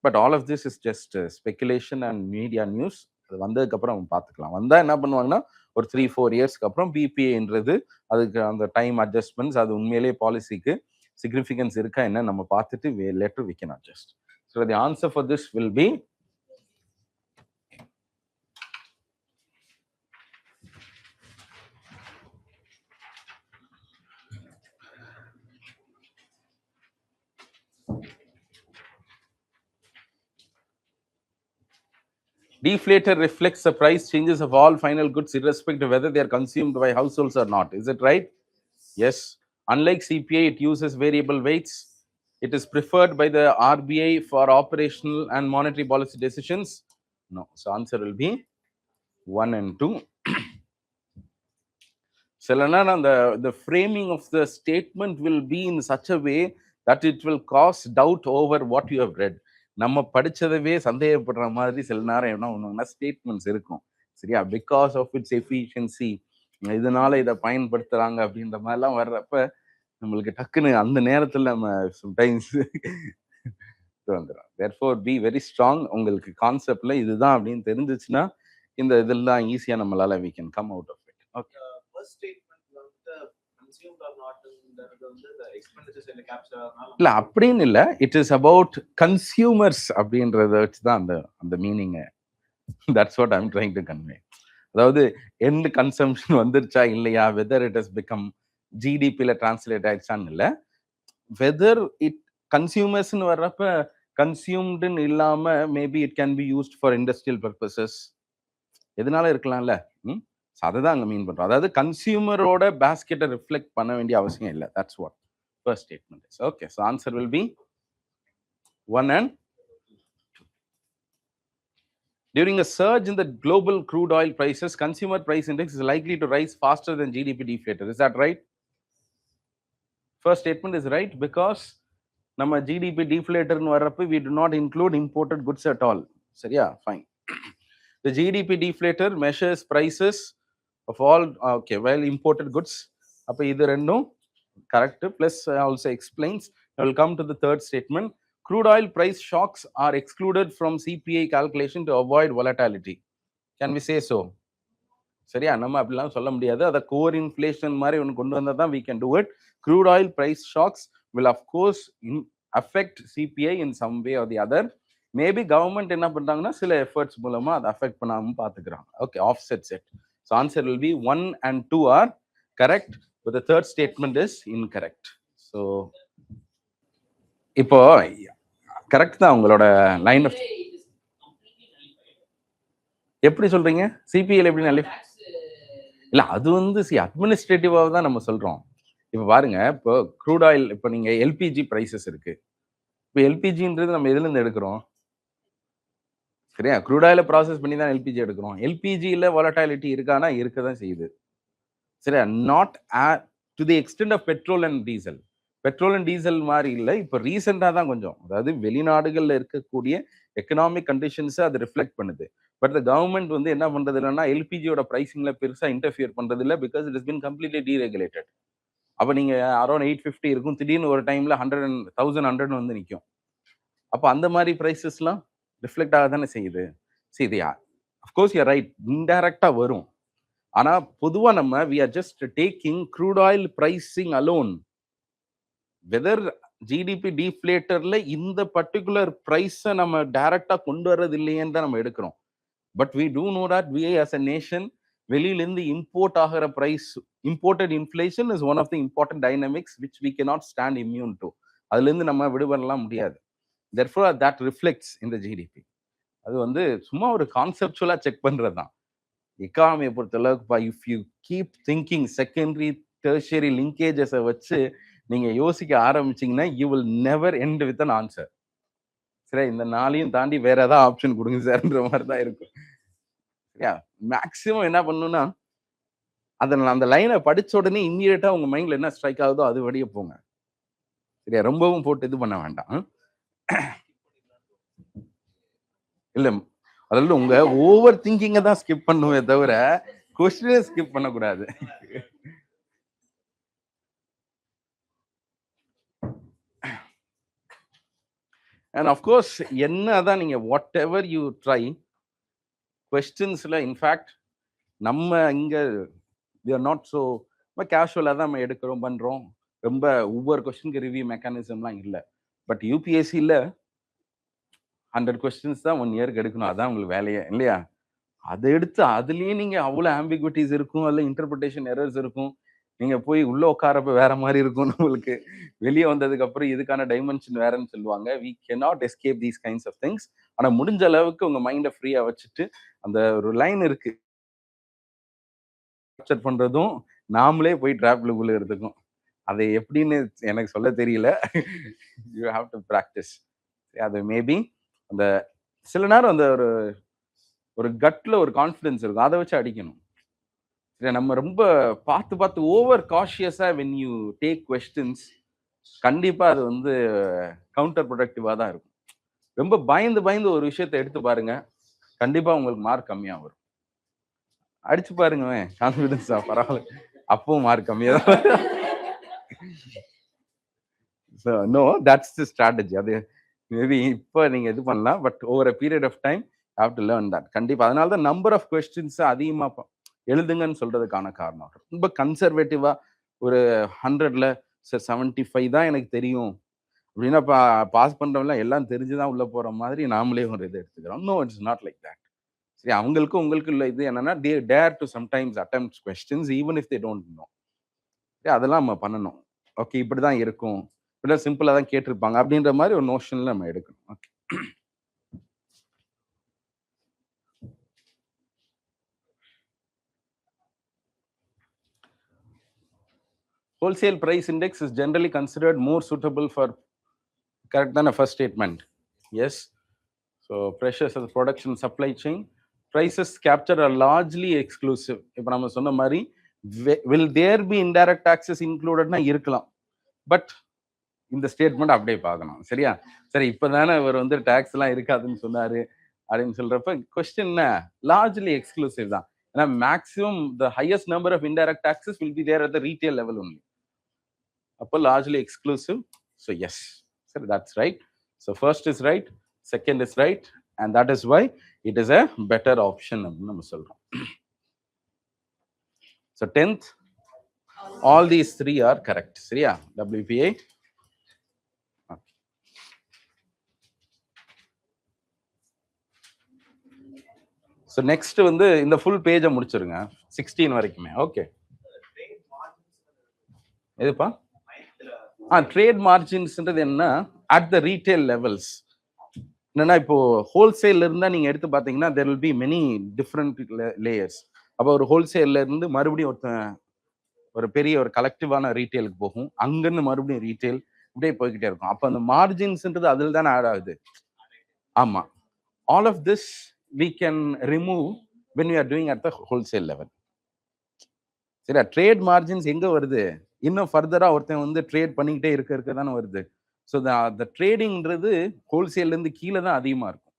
But all of this is just speculation and media news. அது வந்ததுக்கப்புறம் நம்ம பார்த்துக்கலாம். வந்தால் என்ன பண்ணுவாங்கன்னா, ஒரு 3-4 இயர்ஸ்க்கு அப்புறம் PPAன்றது அதுக்கு அந்த டைம் அட்ஜஸ்ட்மெண்ட்ஸ், அது உண்மையிலேயே பாலிசிக்கு சிக்னிஃபிகன்ஸ் இருக்கா என்ன நம்ம பார்த்துட்டு later we can adjust. So the answer for this will be deflator reflects the price changes of all final goods irrespective of whether they are consumed by households or not. Is it right? Yes. Unlike CPI, it uses variable weights. It is preferred by the RBI for operational and monetary policy decisions. No. So answer will be 1 and 2. The framing of the statement will be in such a way that it will cause doubt over what you have read. நம்ம படிச்சதவே சந்தேகப்படுற மாதிரி சில நேரம் என்ன ஒண்ணுன்னா ஸ்டேட்மெண்ட்ஸ் இருக்கும். சரியா? பிகாஸ் ஆஃப் இட்ஸ் எஃபிஷியன்சி, இதனால இதை பயன்படுத்துறாங்க அப்படின்ற மாதிரிலாம் வர்றப்ப நம்மளுக்கு டக்குன்னு அந்த நேரத்தில் நம்ம சம்டைம்ஸ் வந்துடும். Therefore be very strong. உங்களுக்கு கான்செப்ட்ல இதுதான் அப்படின்னு தெரிஞ்சிச்சுன்னா இந்த இதெல்லாம் ஈஸியாக நம்மளால we can come out of it. Okay. இல்ல அப்படின்னு இல்ல, இட் இஸ் அபவுட் கன்சியூமர்ஸ் அப்படின்றத வச்சுதான் அந்த meaning. That's what I am trying to convey. அதாவது எண்ட் கன்சம்ஷன் வந்துருச்சா இல்லையா, வெதர் இட் ஹஸ் பிகம் ஜிடிபியில டிரான்ஸ்லேட் ஆயிடுச்சான்னு இல்லை, வெதர் இட் கன்சியூமர்ஸ்ன்னு வர்றப்ப கன்சியூம்டுன்னு இல்லாம maybe it can be used for industrial purposes, எதனால இருக்கலாம்ல. அதுதான் அங்க மீன் பண்றோம். அதாவது கன்சியூமரோட பாஸ்கெட்டை ரிஃப்ளெக்ட் பண்ண வேண்டிய அவசியம் இல்லை. That's what first statement is. Okay, so answer will be 1 and 2. During a surge in the global crude oil prices, consumer price index is likely to rise faster than GDP deflator. Is that right? First statement is right because நம்ம GDP deflator னு வர்றப்ப we do not include imported goods at all. சரியா? Fine. The GDP deflator measures prices of all imported goods. அப்ப இது ரெண்டும் correct. Plus also explains. I will come to the third statement. Crude oil price shocks are excluded from CPI calculation to avoid volatility. Can we say so? சரியா? நம்ம அப்படிலாம் சொல்ல முடியாது. அத கோர் இன்ஃப்ளேஷன் மாரி ஒண்ணு கொண்டு வந்தா தான் we can do it. Crude oil price shocks will of course affect CPI in some way or the other. Maybe government என்ன பண்றாங்கன்னா, சில எஃபர்ட்ஸ் மூலமா அதை அஃபெக்ட் பண்ணாம பார்த்துக்கிறாங்க. Okay, offsets it. So answer will be 1 and 2 are correct, but the third statement is incorrect. So இப்போ கரெக்ட் தான் உங்களோட லைன் ஆஃப். எப்படி சொல்றீங்க? சிபிஎல் எப்படி நல்ல இல்ல, அது வந்து அட்மினிஸ்ட்ரேட்டிவாக தான் நம்ம சொல்றோம். இப்போ பாருங்க, இப்போ க்ரூட் ஆயில், இப்போ நீங்க எல்பிஜி பிரைசஸ் இருக்கு. இப்போ எல்பிஜின்றது நம்ம எதுல இருந்து எடுக்கிறோம்? சரியா? க்ரூட் ஆயில ப்ராசஸ் பண்ணி தான் எல்பிஜி எடுக்கிறோம். எல்பிஜியில் வாலட்டாலிட்டி இருக்கானா? இருக்க தான் செய்யுது. சரியா? Not to the extent of petrol and diesel. Petrol and diesel மாதிரி இல்லை. இப்போ ரீசெண்டாக தான் கொஞ்சம், அதாவது வெளிநாடுகளில் இருக்கக்கூடிய எக்கனாமிக் கண்டிஷன்ஸை அது ரிஃப்ளெக்ட் பண்ணுது. பட் த கவர்மெண்ட் வந்து என்ன பண்றது இல்லைன்னா, எல்பிஜியோட பிரைசிங்ல பெருசாக இன்டர்ஃபியர் பண்றது இல்லை. Because it is been completely deregulated. அப்போ நீங்க அரௌண்ட் 850 இருக்கும், திடீர்னு ஒரு டைம்ல 1100 வந்து நிற்கும். அப்போ அந்த மாதிரி ப்ரைஸஸ்லாம் ரிஃப்ளெக்ட் ஆக தானே செய்யுது. சரி, அஃப்கோர்ஸ் யூ ஆர் ரைட், இன்டைரக்டா வரும். ஆனா பொதுவா நம்ம we are just taking crude oil pricing alone, whether GDP டீஃப்ளேட்டர்ல இந்த பர்டிகுலர் பிரைஸை நம்ம டைரக்டா கொண்டு வர்றது இல்லையேன்னு தான் நம்ம எடுக்கிறோம். But we do know that we as a nation, வெளியிலேருந்து இம்போர்ட் ஆகிற பிரைஸ், imported inflation is one of the important dynamics which we cannot stand immune to. அதுலேருந்து நம்ம விடுபடலாம் முடியாது. therefore that reflects in the GDP. அது வந்து சும்மா ஒரு கான்செப்சுவலா செக் பண்றது தான். எக்கானமியை பொறுத்த அளவுக்கு if you keep thinking secondary tertiary லிங்கேஜஸை வச்சு நீங்க யோசிக்க ஆரம்பிச்சீங்கன்னா you will never end with an answer. சரி, இந்த நாளையும் தாண்டி வேற ஏதாவது ஆப்ஷன் கொடுங்க சார்ன்ற மாதிரி தான் இருக்கும். சரியா? மேக்சிமம் என்ன பண்ணணும்னா, அந்த லைனை படிச்ச உடனே இம்மீடியட்டா உங்க மைண்ட்ல என்ன ஸ்ட்ரைக் ஆகுதோ அது வழியே போங்க. சரியா? ரொம்பவும் போட்டு இது பண்ண வேண்டாம். இல்ல, அதாவது உங்க ஓவர் திங்கிங்க தான் ஸ்கிப் பண்ணுவே தவிர கொஸ்டினே ஸ்கிப் பண்ணக்கூடாது. அண்ட் அஃப்கோர்ஸ் என்னதான் நீங்க வாட் எவர் யூ ட்ரை, கொஸ்டின்ஸ்ல இன்ஃபேக்ட் நம்ம இங்க we are not so கேஷுவலாக தான் நம்ம எடுக்கிறோம் பண்றோம். ரொம்ப ஒவ்வொரு கொஸ்டினுக்கு ரிவ்யூ மெக்கானிசம்லாம் இல்லை. பட் யூபிஎஸ்சியில் 100 கொஸ்டின்ஸ் தான் 1 இயருக்கு எடுக்கணும். அதான் உங்களுக்கு வேலையே இல்லையா? அதை எடுத்து அதுலயே நீங்க அவ்வளோ ஆம்பிகுவிட்டிஸ் இருக்கும், அதில் இன்டர்பிரிட்டேஷன் எரர்ஸ் இருக்கும். நீங்க போய் உள்ள உட்காரப்ப வேற மாதிரி இருக்கும். உங்களுக்கு வெளியே வந்ததுக்கு அப்புறம் இதுக்கான டைமென்ஷன் வேறன்னு சொல்லுவாங்க. We cannot escape these kinds of things. ஆனா முடிஞ்ச அளவுக்கு உங்க மைண்டை ஃப்ரீயா வச்சுட்டு, அந்த ஒரு லைன் இருக்கு கேப்சர் பண்றதும், நாமளே போய் டிராப்ல விழுகிறதுக்கும், அது எப்படின்னு எனக்கு சொல்ல தெரியல. You have to practise. அது மேபி அந்த சில நேரம் அந்த ஒரு கட்ல ஒரு கான்ஃபிடன்ஸ் இருக்கும், அதை வச்சு அடிக்கணும். நம்ம ரொம்ப பார்த்து ஓவர் காஷியஸா வென் யூ டேக் கொஸ்டின்ஸ், கண்டிப்பா அது வந்து கவுண்டர் ப்ரொடக்டிவா தான் இருக்கும். ரொம்ப பயந்து ஒரு விஷயத்தை எடுத்து பாருங்க, கண்டிப்பா உங்களுக்கு மார்க் கம்மியா வரும். அடிச்சு பாருங்க, கான்ஃபிடன்ஸா பரவாயில்ல, அப்பவும் மார்க் கம்மியா தான். No, that's the strategy. அது மேபி இப்போ நீங்க இது பண்ணலாம், but over a period of time have to learn that. கண்டிப்பா அதனால தான் நம்பர் ஆஃப் கொஸ்டின்ஸ் அதிகமா எழுதுங்கன்னு சொல்றதுக்கான காரணம். ரொம்ப கன்சர்வேட்டிவா ஒரு 100ல 75 தான் எனக்கு தெரியும் அப்படின்னா, பாஸ் பண்றவங்க எல்லாம் தெரிஞ்சுதான் உள்ள போற மாதிரி நாமளே ஒரு இதை எடுத்துக்கிறோம். No, it's not like that. சரி, அவங்களுக்கும் உங்களுக்கு உள்ள இது என்னன்னா, they dare to sometimes attempt questions even if they don't know. அதெல்லாம் நம்ம பண்ணணும். ஓகே, இப்படிதான் இருக்கும், இப்படிதான் சிம்பிளா தான் கேட்டிருப்பாங்க அப்படின்ற மாதிரி ஒரு நோஷன்ல நம்ம எடுக்கணும். Okay, wholesale price index is generally considered more suitable for, correct than a first statement. Yes. So pressures of the production supply chain, prices captured are largely exclusive. இப்போ நம்ம சொன்ன மாதிரி will there be indirect taxes includedனா இருக்கலாம். பட் இந்த ஸ்டேட்மெண்ட் அப்படியே பார்க்கணும். சரியா? சரி, இப்பதானே இவர் வந்து டாக்ஸ் எல்லாம் இருக்காதுன்னு சொன்னாரு அப்படின்னு சொல்றப்ப கொஸ்டின் லார்ஜ்லி எக்ஸ்க்ளூசிவ் தான். ஏன்னா maximum the highest number of indirect taxes will be there at the retail level only. அப்போ லார்ஜ்லி எக்ஸ்க்ளூசிவ். ஸோ எஸ், சரி, that's right. So first is right, second is right, and that is why it is a better option அப்படின்னு நம்ம சொல்றோம். So 10th, all these three are correct. சரியா? WPA. So next வந்து இந்த full page முடிச்சிருங்க 16 வரைக்குமே. ஓகே. எதுப்பா? ட்ரேட் மார்ஜின்ஸ்ன்றது என்ன? At the retail levels. என்னன்னா இப்போ ஹோல்சேல்ல இருந்தா நீங்க எடுத்து பாத்தீங்கன்னா there will be many different layers. அப்போ ஒரு ஹோல்சேல்ல இருந்து மறுபடியும் ஒரு பெரிய ஒரு கலெக்டிவான ரீட்டைலுக்கு போகும். அங்கிருந்து மறுபடியும் ரீட்டைல் இப்படியே போய்கிட்டே இருக்கும். அப்போ அந்த மார்ஜின்ஸ்ன்றது அதில் தானே ஆட் ஆகுது. ஆமா, all of this we can remove when we are doing at the wholesale level. சரியா? ட்ரேட் மார்ஜின்ஸ் எங்க வருது? இன்னும் ஃபர்தரா ஒருத்தன் வந்து ட்ரேட் பண்ணிக்கிட்டே இருக்க தானே வருது. ஸோ த ட்ரேடிங்ன்றது ஹோல்சேல்ல இருந்து கீழே தான் அதிகமா இருக்கும்.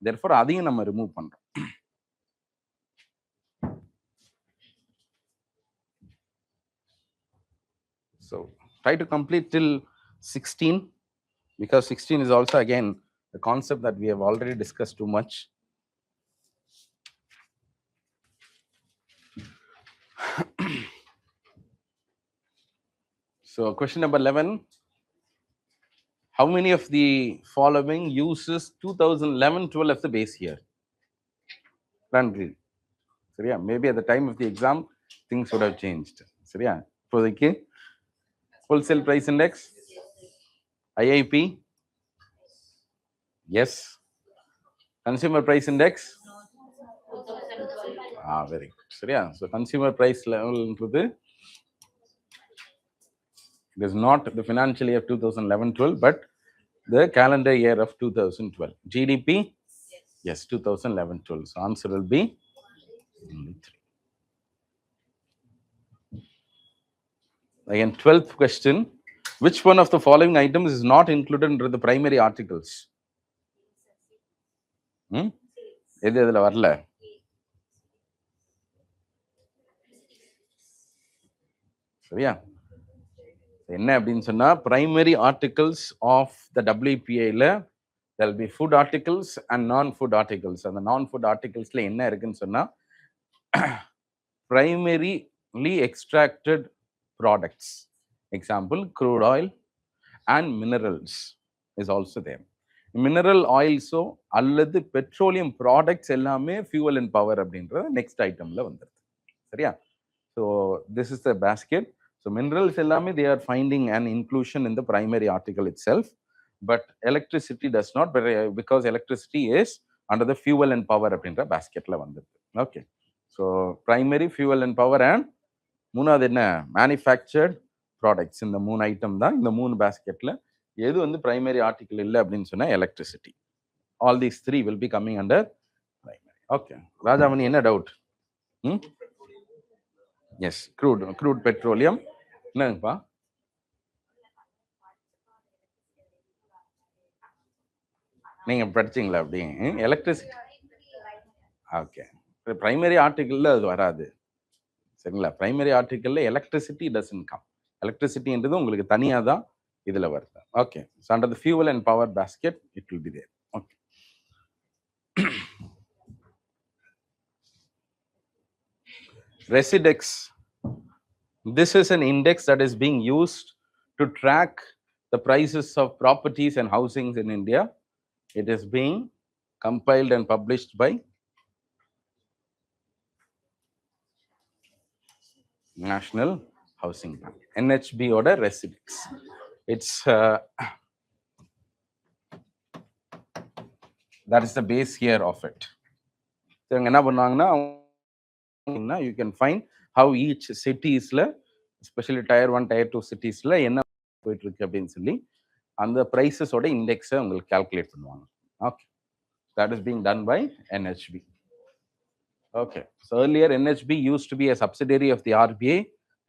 தெர்ஃபோர் அதையும் நம்ம ரிமூவ் பண்றோம். So try to complete till 16 because 16 is also again a concept that we have already discussed too much. So question number 11. How many of the following uses 2011-12 as the base year? சரியா? Maybe at the time of the exam things would have changed. சரியா? இப்போதைக்கு wholesale price index, IIP, yes. Consumer price index, very good. சரியா? So consumer price level இன்றது it is not the financial year 2011-12 but the calendar year of 2012. GDP, yes, 2011-12. So answer will be 3. Again, 12th question. Which one of the following items is not included under the primary articles? எது இதுல வரல? சரியா? என்ன அப்படின்னு சொன்னா primary articles of the WPA-ல there will be food articles and non-food articles. அந்த non-food articles-ல என்ன இருக்குன்னு சொன்னா primarily extracted products. Example, crude oil and minerals is also there. Mineral oilஸோ அல்லது பெட்ரோலியம் ப்ராடக்ட்ஸ் எல்லாமே fuel and power அப்படின்றது நெக்ஸ்ட் ஐட்டம்ல வந்துருது. சரியா? So this is the basket. So minerals எல்லாமே they are finding an inclusion in the primary article itself, but electricity does not, because electricity is under the fuel and power அப்படின்ற basketல வந்துருது. Okay. So primary, fuel and power and மூணாவது என்ன? Manufactured products. இந்த 3 ஐட்டம் தான் இந்த 3 basketல. எது வந்து primary article இல்லை அப்படின்னு சொன்னா electricity. All these 3 will be coming under primary. Okay. Rajamani, என்ன டவுட்? Yes, crude petroleum. என்னப்பா? நீங்க படிச்சீங்களா அப்படி? எலக்ட்ரிசிட்டி. ஓகே. பிரைமரி ஆர்டிகிள்ல அது வராது. சரிங்களா? பிரைமரி ஆர்டிகிள்ல எலக்ட்ரிசிட்டி டசன்ட் கம். எலக்ட்ரிசிட்டின்றது உங்களுக்கு தனியா தான் இதுல வருது. Okay. So under the fuel and power basket it will be there. Okay. Residex. This is an index that is being used to track the prices of properties and housings in India. It is being compiled and published by National Housing Bank. NHB order Residex. It's that is the base year of it. So என்ன பண்ணாங்கன்னா you can find how each cities-ல, especially tier 1 tier 2 cities-ல என்ன போயிட்டு இருக்கு அப்படின்னு சொல்லி அந்த prices-ஓட இண்டெக்ஸை உங்களுக்கு calculate பண்ணுவாங்க. Okay. That is being done by NHB. Okay. So earlier NHB used to be a subsidiary of the RBI,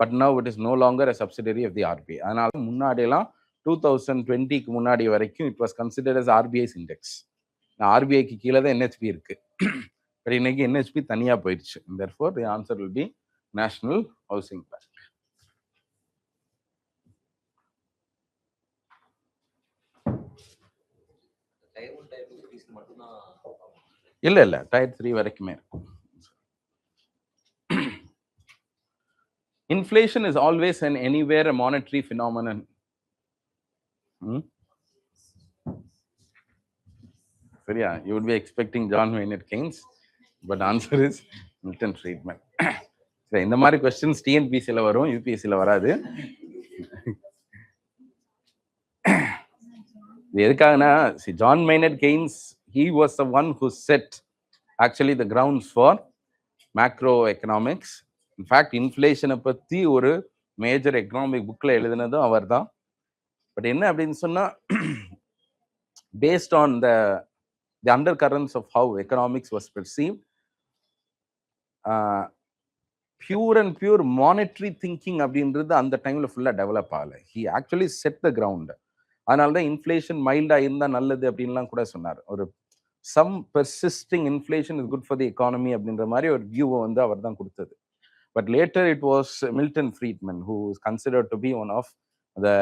but now it is no longer a subsidiary of the RBI. அதனால முன்னாடியெல்லாம் 2020க்கு முன்னாடி வரைக்கும் it was considered as RBI's index. RBIக்கு கீழே தான் NHB இருக்கு. பட் இன்னைக்கு NHB தனியா போயிடுச்சு. Therefore the answer will be National Housing Bank. இல்ல டயர் 3 வரைக்குமே இருக்கும். Inflation is always and anywhere a monetary phenomenon. சரியா? You would be expecting John Maynard Keynes, but answer is Milton Friedman. சரி, இந்த மாதிரி கொஸ்டின்ஸ் டிஎன்பிசியில் வரும், யூபிஎஸ்சியில் வராது. இது எதுக்காகனா, John Maynard Keynes, he was the one who set actually the grounds for macro economics. In fact, இன்ஃப்ளேஷனை பற்றி ஒரு மேஜர் எக்கனாமிக் புக்கில் எழுதினதும் அவர் தான். பட் என்ன அப்படின்னு சொன்னால், based on the undercurrents of how economics was perceived, pure and pure monetary thinking அப்படின்றது அந்த டைம்ல ஃபுல்லா டெவலப் ஆகல. he actually set the ground. அதனால தான் இன்ஃப்ளேஷன் மைல்டா இருந்தா நல்லது அப்படின்லாம் கூட சொன்னார். ஒரு some persisting inflation is good for the economy அப்படின்ற மாதிரி ஒரு வியூவை வந்து அவர் தான் கொடுத்தது. But later it was Milton Friedman who is considered to be one of the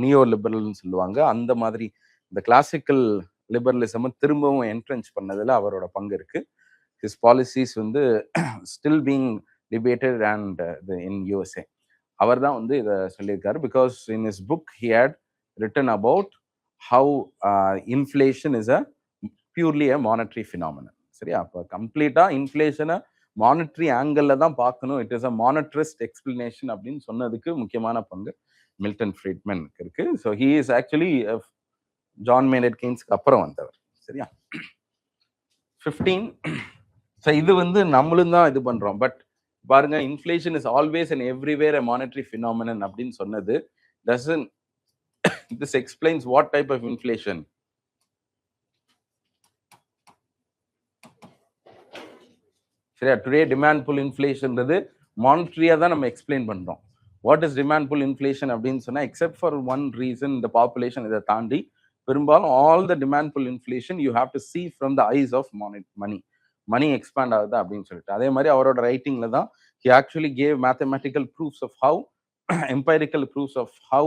neoliberals சொல்லுவாங்க. அந்த மாதிரி இந்த கிளாசிக்கல் லிபரலிசம் திரும்பவும் என்ட்ரென்ச் பண்ணதுல அவரோட பங்கு இருக்கு. his policies வந்து still being debated and in USA. அவர் தான் வந்து இதை சொல்லியிருக்காரு. because in his book he had written about how inflation is a purely a monetary phenomenon. சரியா? அப்போ கம்ப்ளீட்டா இன்ஃப்ளேஷனை மானிட்டரி ஆங்கிள் தான் பார்க்கணும், it is a monetarist explanation அப்படின்னு சொன்னதுக்கு முக்கியமான பங்கு மில்டன் ஃப்ரீட்மனுக்கு இருக்கு. So he is actually John Maynard கெய்ன்ஸ்க்கு அப்புறம் வந்தவர். சரியா? 15. ஸோ இது வந்து நம்மளும் தான் இது பண்றோம். பட் பாருங்க, inflation is always and everywhere a monetary phenomenon அப்படின்னு சொன்னது doesn't this explains what type of inflation. சரியா? டுடே டிமாண்ட் புல் இன்ஃப்ளேஷன்றது மானிட்டரியா தான் நம்ம எக்ஸ்பிளைன் பண்றோம். What is demand pull inflation அப்படின்னு சொன்னா, எக்ஸப்ட் ஃபார் ஒன் ரீசன், இந்த பாப்புலேஷன் இதை தாண்டி பெரும்பாலும் all the demand pull inflation you have to see from the eyes of money expand ஆகுது அப்படின்னு சொல்லிட்டு. அதே மாதிரி அவரோட ரைட்டிங்ல தான் he actually gave mathematical proofs of how empirical proofs of how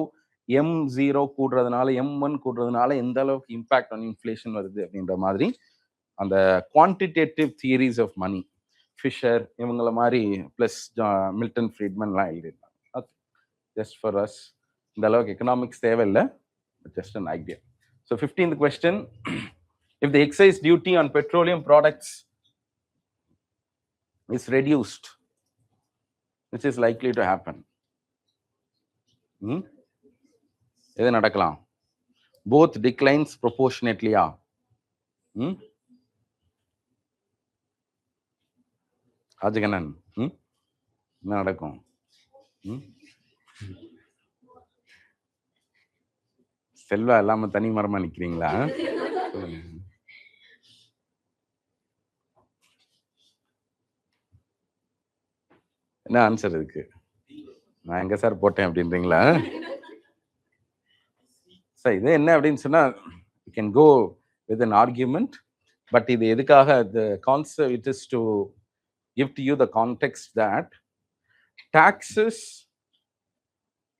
M0 கூடுறதுனால M1 கூடுறதுனால எந்த அளவுக்கு இம்பாக்ட் ஆன் இன்ஃப்ளேஷன் வருது அப்படின்ற மாதிரி அந்த quantitative theories of money, Fisher இவங்கள மாதிரி பிளஸ் மில்டன் ஃப்ரீட்மன்லாம் எழுதியிருந்தாங்க. Okay, just for us. இந்த அளவுக்கு எக்கனாமிக்ஸ் தேவையில்லை, just an idea. So 15th question, if the excise duty on petroleum products is reduced, which is likely to happen? எது நடக்கலாம்? Both declines proportionately. ராஜகண்ணன், என்ன நடக்கும்? செல்வா இல்லாம தனி மரமா நிக்கிறீங்களா? என்ன ஆன்சர் இருக்கு? நான் எங்க சார் போட்டேன் அப்படின்றீங்களா? சார் இது என்ன அப்படின்னு சொன்னா, you can go with an argument, but இது எதுக்காக, the concept it is to give to you the context that taxes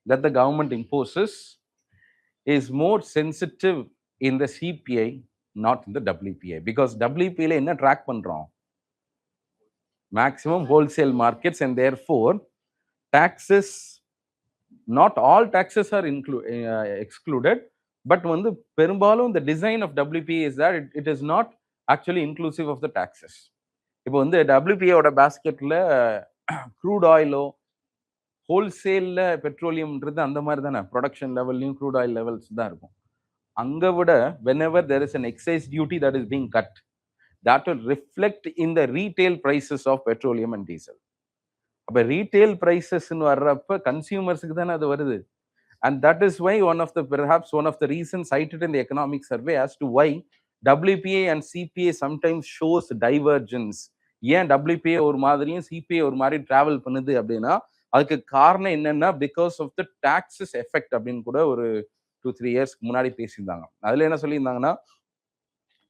that the government imposes is more sensitive in the CPI, not in the WPI, because WPI ல என்ன ட்ராக் பண்றோம்? maximum wholesale markets, and therefore taxes, not all taxes are excluded, but வந்து பெரும்பாலும் the design of WPI is that it is not actually inclusive of the taxes. இப்போ வந்து WPI ஓட பாஸ்கெட்ல க்ரூட் ஆயிலோ ஹோல்சேல்ல பெட்ரோலியம்ன்றது அந்த மாதிரி தானே, ப்ரொடக்ஷன் லெவல்லையும் க்ரூட் ஆயில் லெவல்ஸ் தான் இருக்கும். அங்க விட whenever there is an excise duty that is being cut, that will reflect in the retail prices of petroleum and diesel. அப்ப ரீட்டைல் பிரைசஸ்ன்னு வர்றப்ப கன்சியூமர்ஸுக்கு தானே அது வருது. And that is why perhaps one of the reasons cited in the economic survey as to why WPI and CPI sometimes shows divergence. ஏன் WPI ஒரு மாதிரியும் CPI ஒரு மாதிரி டிராவல் பண்ணுது அப்படின்னா, அதுக்கு காரணம் என்னன்னா, because of the taxes effect அப்படின்னு கூட ஒரு 2-3 இயர்ஸ்க்கு முன்னாடி பேசியிருந்தாங்க. அதுல என்ன சொல்லியிருந்தாங்கன்னா,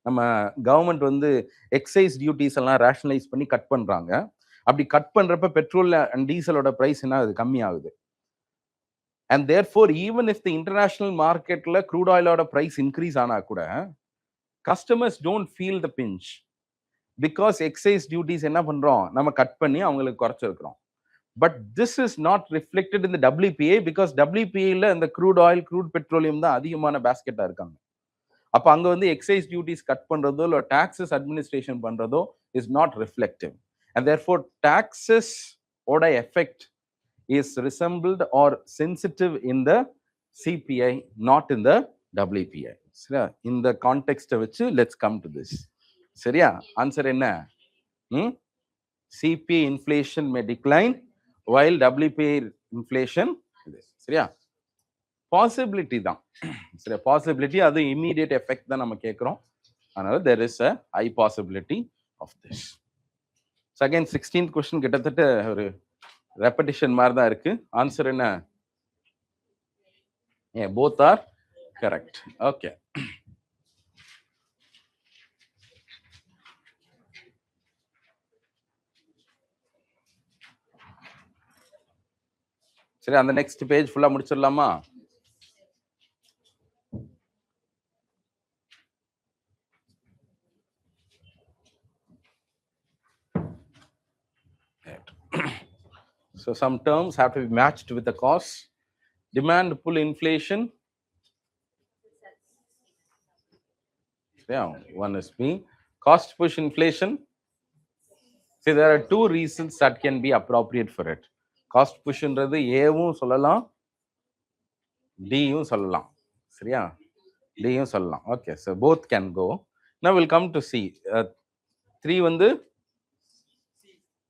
நம்ம கவர்மெண்ட் வந்து எக்ஸைஸ் டியூட்டிஸ் எல்லாம் ரேஷனலைஸ் பண்ணி கட் பண்றாங்க. அப்படி கட் பண்றப்ப பெட்ரோல் அண்ட் டீசலோட பிரைஸ் என்ன ஆகுது? கம்மி ஆகுது. And therefore, even if the international marketல crude oilோட price increase ஆனா கூட customers don't feel the pinch, because excise duties என்ன பண்றோம்? நம்ம கட் பண்ணி அவங்களுக்கு குறைச்சிருக்கிறோம். But this is not reflected in the WPA because WPA ல இந்த crude oil, crude petroleum தான் அதிகமான பேஸ்கெட்டா இருக்காங்க. அப்ப அங்க வந்து எக்ஸைஸ் டியூட்டிஸ் கட் பண்றதோ இல்ல டாக்ஸஸ் அட்மினிஸ்ட்ரேஷன் பண்றதோ is not reflective. And therefore taxes ஓட effect is resembled or sensitive in the CPI, not in the WPI. சரியா? இந்த கான்டெக்ஸ்ட வச்சு லெட்ஸ் கம் டு திஸ். சரியா? ஆன்சர் என்ன? CPI inflation may decline while WPI inflation சரியா? பாசிபிலிட்டி தான். சரி, பாசிபிலிட்டி, அது இமீடியட் எஃபெக்ட் தான் நம்ம கேட்குறோம். அதனால there is a high possibility of this. So again 16th question கிட்டத்தட்ட ஒரு ரெப்படிஷன் மாதிரி தான் இருக்கு. ஆன்சர் என்ன? both are correct. Okay. சரி, அந்த நெக்ஸ்ட் பேஜ் ஃபுல்லா முடிச்சிடலாமா? So some terms have to be matched with the cost. Demand pull inflation. Yeah, one is B. Cost push inflation. See, there are two reasons that can be appropriate for it. Cost push ன்றது ஏவும் சொல்லலாம், டியும் சொல்லலாம். சரியா? டியும் சொல்லலாம். Okay, so both can go. Now we'll come to C. 3 வந்து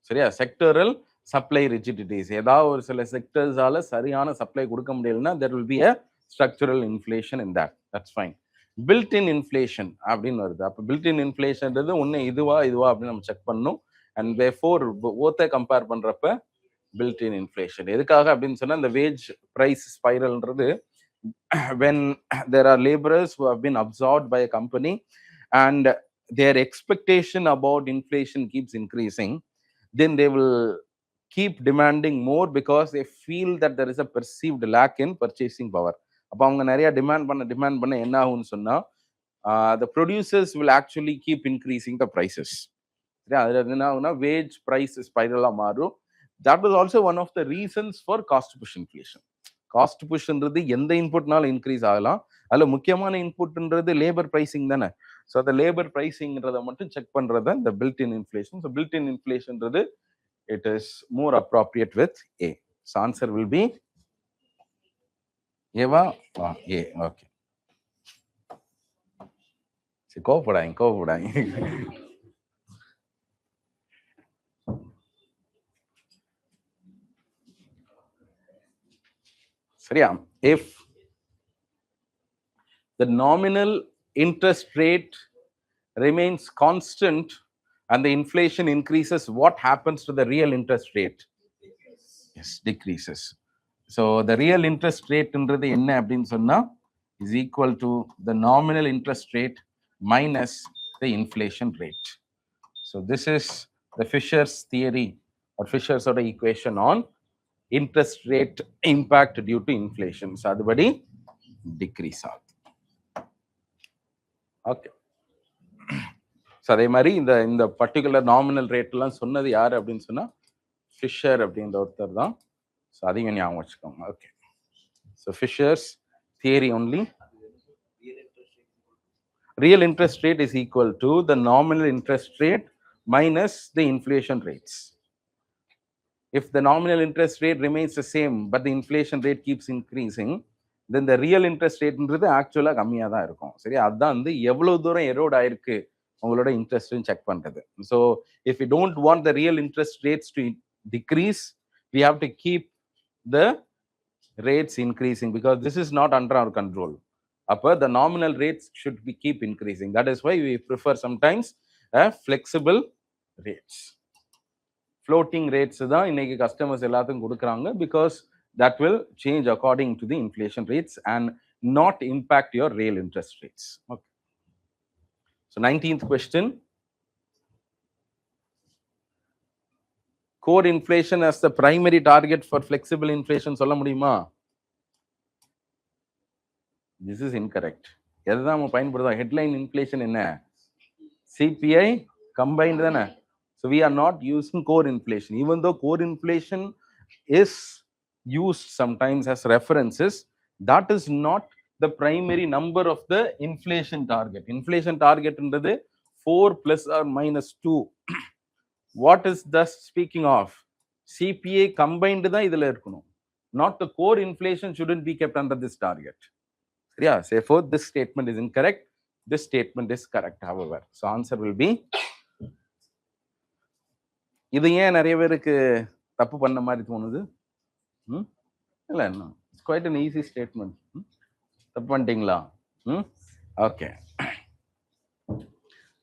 சரியா, செக்டரல் சப்ளை ரிஜிடிட்டிஸ். ஏதாவது ஒரு சில செக்டர்ஸால சரியான சப்ளை கொடுக்க முடியலன்னா there will be a structural inflation in that. That's fine. built in inflation அப்படின்னு வருது. அப்போ built in inflationன்றது ஒன்று இதுவா அப்படின்னு நம்ம செக் பண்ணணும். அண்ட் therefore both கம்பேர் பண்றப்ப built in inflation எதுக்காக அப்படின்னு சொன்னா, இந்த வேஜ் பிரைஸ் ஸ்பைரல்ன்றது when there are laborers who have been absorbed by a company and their expectation about inflation keeps increasing, then they will keep demanding more because they feel that there is a perceived lack in purchasing power. அப்போ அவங்க நிறைய டிமாண்ட் பண்ண என்ன ஆகும்னு சொன்னா, the producers will actually keep increasing the prices. அதுல என்ன ஆகும்னா வேஜ் பிரைஸ் ஸ்பைரலா மாறும். That was also one of the reasons for cost push inflation. Cost புஷ்ன்றது எந்த இன்புட்னாலும் இன்க்ரீஸ் ஆகலாம். அதுல முக்கியமான இன்புட்ன்றது லேபர் பிரைசிங் தானே. ஸோ அந்த லேபர் பிரைசிங்கிறத மட்டும் செக் பண்றது இந்த built in inflation. So built in இன்ஃப்ளேஷன்றது it is more appropriate with A. So answer will be Eva. A. Okay. See, கோபப்படாங்க. சரியா? If the nominal interest rate remains constant and the inflation increases, what happens to the real interest rate? Yes, decreases. So the real interest rate ன்றது என்ன அப்படின்னு சொன்னா is equal to the nominal interest rate minus the inflation rate. So this is the Fisher's theory or Fisher's equation on interest rate impact due to inflation. So அதுபடி decrease ஆகுது. ஓகே. ஸோ அதே மாதிரி இந்த பர்டிகுலர் நாமினல் ரேட் எல்லாம் சொன்னது யாரு அப்படின்னு சொன்னா ஃபிஷர் அப்படின்ற ஒருத்தர் தான். ஸோ அதையும் ஞாபகம் வச்சுக்கோங்க. Okay. So Fisher's theory only real interest rate is equal to the nominal interest rate minus the inflation rates. If the nominal interest rate remains the same but the inflation rate keeps increasing, then the real interest rateன்றது ஆக்சுவலா கம்மியா தான் இருக்கும். சரி, அதுதான் வந்து எவ்வளவு தூரம் எரோட் ஆயிருக்கு உங்களோட இன்ட்ரெஸ்ட்னு செக் பண்றது. So if you don't want the real interest rates to decrease, we have to keep the rates increasing because this is not under our control. Upper the nominal rates should be keep increasing. That is why we prefer sometimes flexible rates. Floating rates தான் இன்னைக்கு கஸ்டமர்ஸ் எல்லாத்துக்கும் கொடுக்குறாங்க because that will change according to the inflation rates and not impact your real interest rates. Okay. So 19th question. Core inflation as the primary target for flexible inflation சொல்ல முடியுமா? This is incorrect. எதுதான் நம்ம பயன்படுத்தும்? ஹெட்லைன் இன்ஃப்ளேஷன் என்ன? CPI combined தானே. So we are not using core inflation. Even though core inflation is used sometimes as references. That is not the primary number of the inflation target. Inflation target என்றது 4 plus or minus 2. What is thus speaking of? CPA combined தான் இதுல இருக்கணும். Not the core inflation shouldn't be kept under this target. Yeah, therefore this statement is incorrect. This statement is correct, however. So answer will be, இது ஏன் நிறைய பேருக்கு தப்பு பண்ண மாதிரி தோணுது? இல்ல, it's quite an easy statement. தப்பு பண்ணிட்டீங்களா? ஓகே,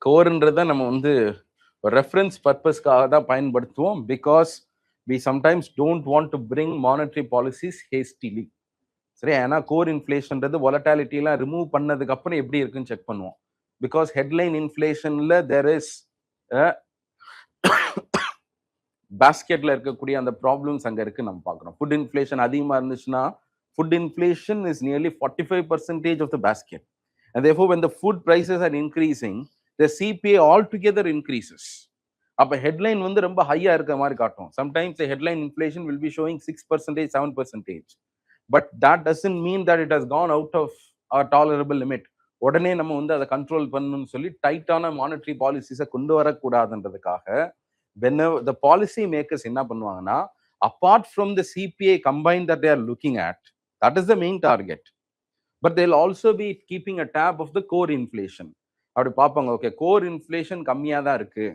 கோர்ன்றத நம்ம வந்து ரெஃபரன்ஸ் பர்பஸ்க்காக தான் பயன்படுத்துவோம். Because we sometimes don't want to bring monetary policies hastily. சரி, ஏன்னா கோர் இன்ஃப்ளேஷன்றது வாலட்டாலிட்டி எல்லாம் ரிமூவ் பண்ணதுக்கு அப்புறம் எப்படி இருக்குன்னு செக் பண்ணுவோம். பிகாஸ் ஹெட்லைன் இன்ஃப்ளேஷன்ல தேர் இஸ் பாஸ்கெட்ல இருக்கக்கூடிய அந்த ப்ராப்ளம்ஸ் அங்க இருக்கு நம்ம பார்க்கறோம். ஃபுட் இன்ஃப்ளேஷன் அதிகமா இருந்துச்சுன்னா, food inflation is nearly 45% of the basket. And therefore, when the food prices are increasing, the CPA altogether increases. அப்ப ஹெட்லைன் வந்து ரொம்ப ஹையா இருக்க மாதிரி காட்டும். Sometimes the headline inflation will be showing 6%, 7%. But that doesn't mean that it has gone out of our tolerable limit. உடனே நம்ம வந்து அதை கண்ட்ரோல் பண்ணணும்னு சொல்லி டைட்டான மானிட்டரி பாலிசிஸை கொண்டு வரக்கூடாதுன்றதுக்காக whenever the policy makers என்ன பண்ணுவாங்கன்னா, apart from the CPA combined that they are looking at, that is the main target, but they'll also be keeping a tab of the core inflation. அப்படி பார்ப்பாங்க, ஓகே கோர் இன்ஃப்ளேஷன் கம்மியா தான் இருக்கு,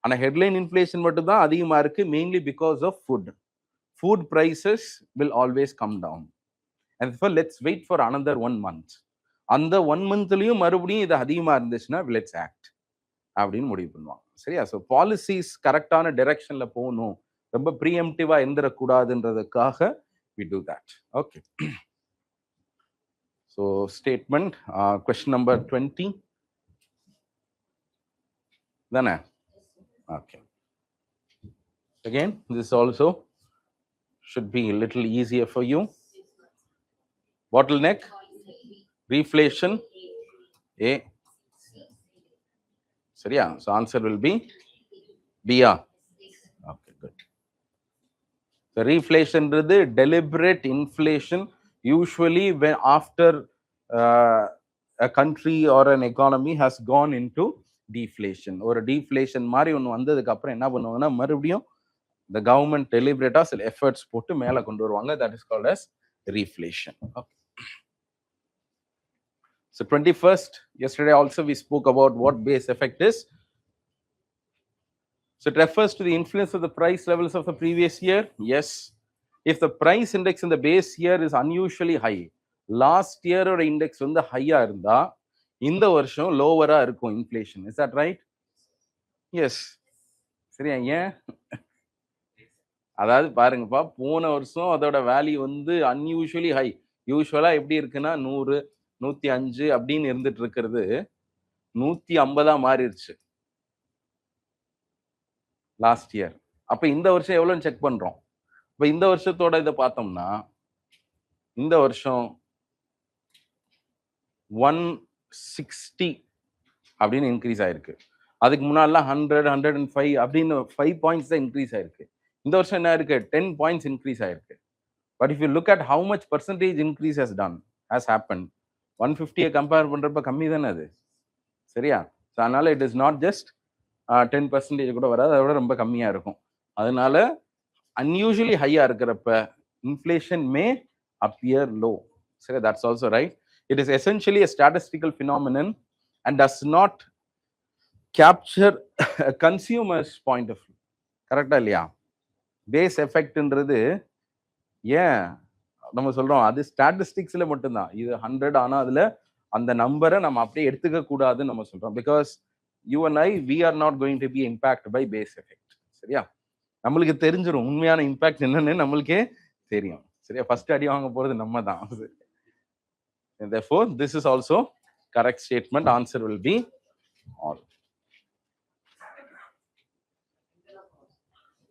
ஆனா ஹெட்லைன் இன்ஃப்ளேஷன் மட்டும் தான் அதிகமா இருக்கு, mainly because of food prices will always come down. And therefore let's wait for another 1 month. அந்த 1 monthலயும் மறுபடியும் இது அதிகமா இருந்துச்சுன்னா let's act அப்படின்னு முடிவு பண்ணுவாங்க. சரியா? ஸோ பாலிசிஸ் கரெக்டான டைரக்ஷன்ல போகணும், ரொம்ப ப்ரீஎம்டிவா இருந்துடக்கூடாதுன்றதுக்காக we do that. Okay. So statement, question number 20 தானே? Okay. Again, this also should be a little easier for you. Bottleneck, reflation, A. சரியா? So answer will be B. Okay, good. So reflation is deliberate inflation, usually when after a country or an economy has gone into deflation. ஒரு deflation மாதிரி ஒன்று வந்ததுக்கு அப்புறம் என்ன பண்ணுவாங்கன்னா, மறுபடியும் the government deliberate சில efforts போட்டு மேலே கொண்டு வருவாங்க. That is called as reflation. Okay. So 21st, yesterday also we spoke about what base effect is. So it refers to the influence of the price levels of the previous year. Yes. If the price index in the base year is unusually high, last year or index வந்து ஹையா இருந்தா இந்த வருஷம் லோவரா இருக்கும் inflation. Is that right? Yes. சரியா? ஏன்? அதாவது பாருங்கப்பா, போன வருஷம் அதோட வேல்யூ வந்து அன்யூஷுவலி ஹை. யூஸ்வலா எப்படி இருக்குன்னா 100, 105 அப்படின்னு இருந்துட்டு இருக்கிறது 150 மாறிடுச்சு லாஸ்ட் இயர். அப்ப இந்த வருஷம் எவ்வளவுன்னு செக் பண்றோம். இப்ப இந்த வருஷத்தோட இதை பார்த்தோம்னா, இந்த வருஷம் 160 அப்படின்னு இன்க்ரீஸ் ஆயிருக்கு. அதுக்கு முன்னாடிலாம் 100, 105 அப்படின்னு 5 பாயிண்ட்ஸ் தான் இன்க்ரீஸ் ஆயிருக்கு. இந்த வருஷம் என்ன இருக்கு? 10 பாயிண்ட்ஸ் இன்க்ரீஸ் ஆயிருக்கு. But if you look at how much percentage increase has happened, 150 compare பண்றப்ப கம்மி தானே அது. சரியா? ஸோ அதனால இட் இஸ் நாட் ஜஸ்ட் 10% கூட வராது, அதை விட ரொம்ப கம்மியா இருக்கும். அதனால unusually ஹையா இருக்கிறப்ப இன்ஃப்ளேஷன் மே appear low. சரி, that's also right. It is essentially a statistical phenomenon and does not capture a consumer's point of view. கரெக்டா இல்லையா? பேஸ் எஃபெக்ட்ன்றது ஏன் நம்ம சொல்றோம், அது ஸ்டாட்டிஸ்டிக்ஸ்ல மட்டும்தான். இது 100 ஆனா அதுல அந்த நம்பரை நம்ம அப்படியே எடுத்துக்க கூடாதுன்னு நம்ம சொல்றோம். Because you and I, we are not going to be impact by base effect. சரியா? நம்மளுக்கு தெரிஞ்சிடும் உண்மையான இம்பாக்ட் என்னன்னு நம்மளுக்கே தெரியும். சரியா? ஃபர்ஸ்ட் அடி வாங்க போறது நம்ம தான். Therefore, this is also correct statement. Answer will be all.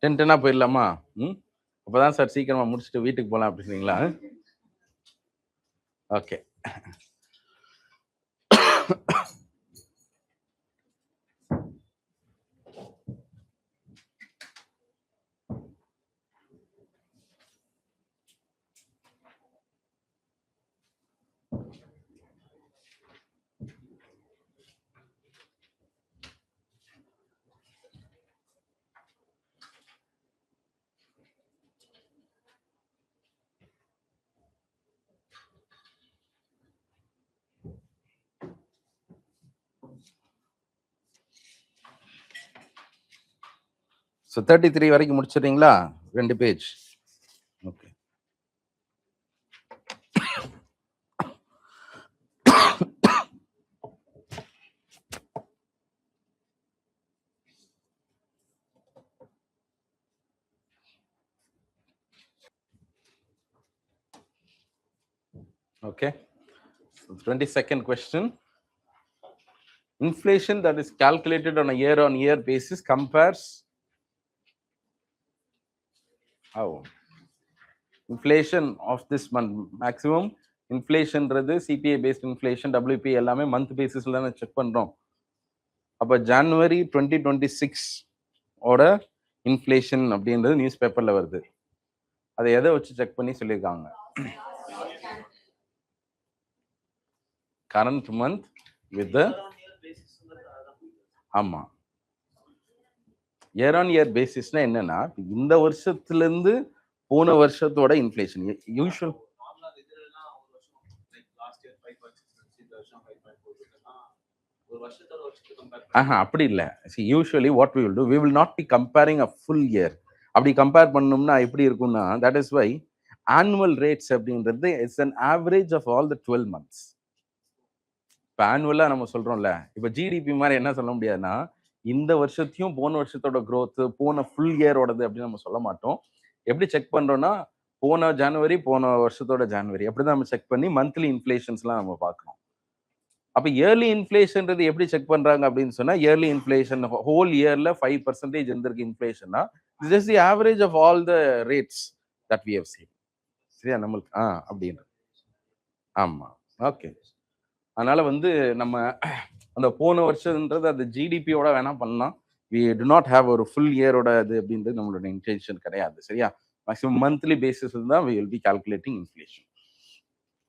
10 போயிடலாமா? அப்பதான் சார் சீக்கிரமா முடிச்சுட்டு வீட்டுக்கு போலாம் அப்படிங்களா? ஓகே. ஸோ 33 வரைக்கும் முடிச்சிடுறீங்களா? 2 page. Okay. Okay. So 22nd question. Inflation that is calculated on a year-on-year basis compares how? Inflation of this month maximum inflation றது CPI based inflation WP எல்லாமே month basisல தான செக் பண்றோம். அப்ப ஜனவரி 2026 ஓட இன்ஃப்ளேஷன் அப்படின்றது நியூஸ் பேப்பர்ல வருது. அதை எதை வச்சு செக் பண்ணி சொல்லியிருக்காங்க? கரண்ட் மந்த் வித் ஆமா, இயர் ஆன் இயர் பேசிஸ்னா என்னன்னா இந்த வருஷத்துல இருந்து போன வருஷத்தோட இன்ஃப்ளேஷன் யூஷுவல் அப்படி இல்லை. Usually what we will do, we will not be comparing a full year. அப்படி கம்பேர் பண்ணோம்னா எப்படி இருக்கும்னா, that is why annual rates அப்படின்றது it's an average of all the 12 months. இப்போ ஆனுவலா நம்ம சொல்றோம்ல, இப்போ ஜிடிபி மாதிரி என்ன சொல்ல முடியாதுன்னா இந்த வருஷத்தையும் போன வருஷத்தோட growth போன ஃபுல் இயரோடது அப்படின்னு நம்ம சொல்ல மாட்டோம். எப்படி செக் பண்றோம்னா போன ஜனவரி போன வருஷத்தோட ஜனவரி அப்படிதான் நம்ம செக் பண்ணி மந்த்லி இன்ஃப்ளேஷன்ஸ்லாம் நம்ம பார்க்கணும். அப்ப இயர்லி இன்ஃப்ளேஷன்றது எப்படி செக் பண்றாங்க அப்படின்னு சொன்னா, இயர்லி இன்ஃப்ளேஷன் ஹோல் இயர்ல 5% இருந்திருக்கு இன்ஃப்ளேஷன்னா, it's just the average of all the rates that we have seen. சரியா? நம்மளுக்கு அப்படின்னு. ஆமா, ஓகே. அதனால வந்து நம்ம அந்த போன வருஷம்ன்றது அது ஜிடிபியோட வேணா பண்ணலாம். வி டு நாட் ஹேவ் ஒரு ஃபுல் இயரோட இது அப்படின்றது நம்மளோட இன்டென்ஷன் கிடையாது. சரியா? மேக்ஸிமம் மந்த்லி பேசிஸ் தான் we will be calculating inflation.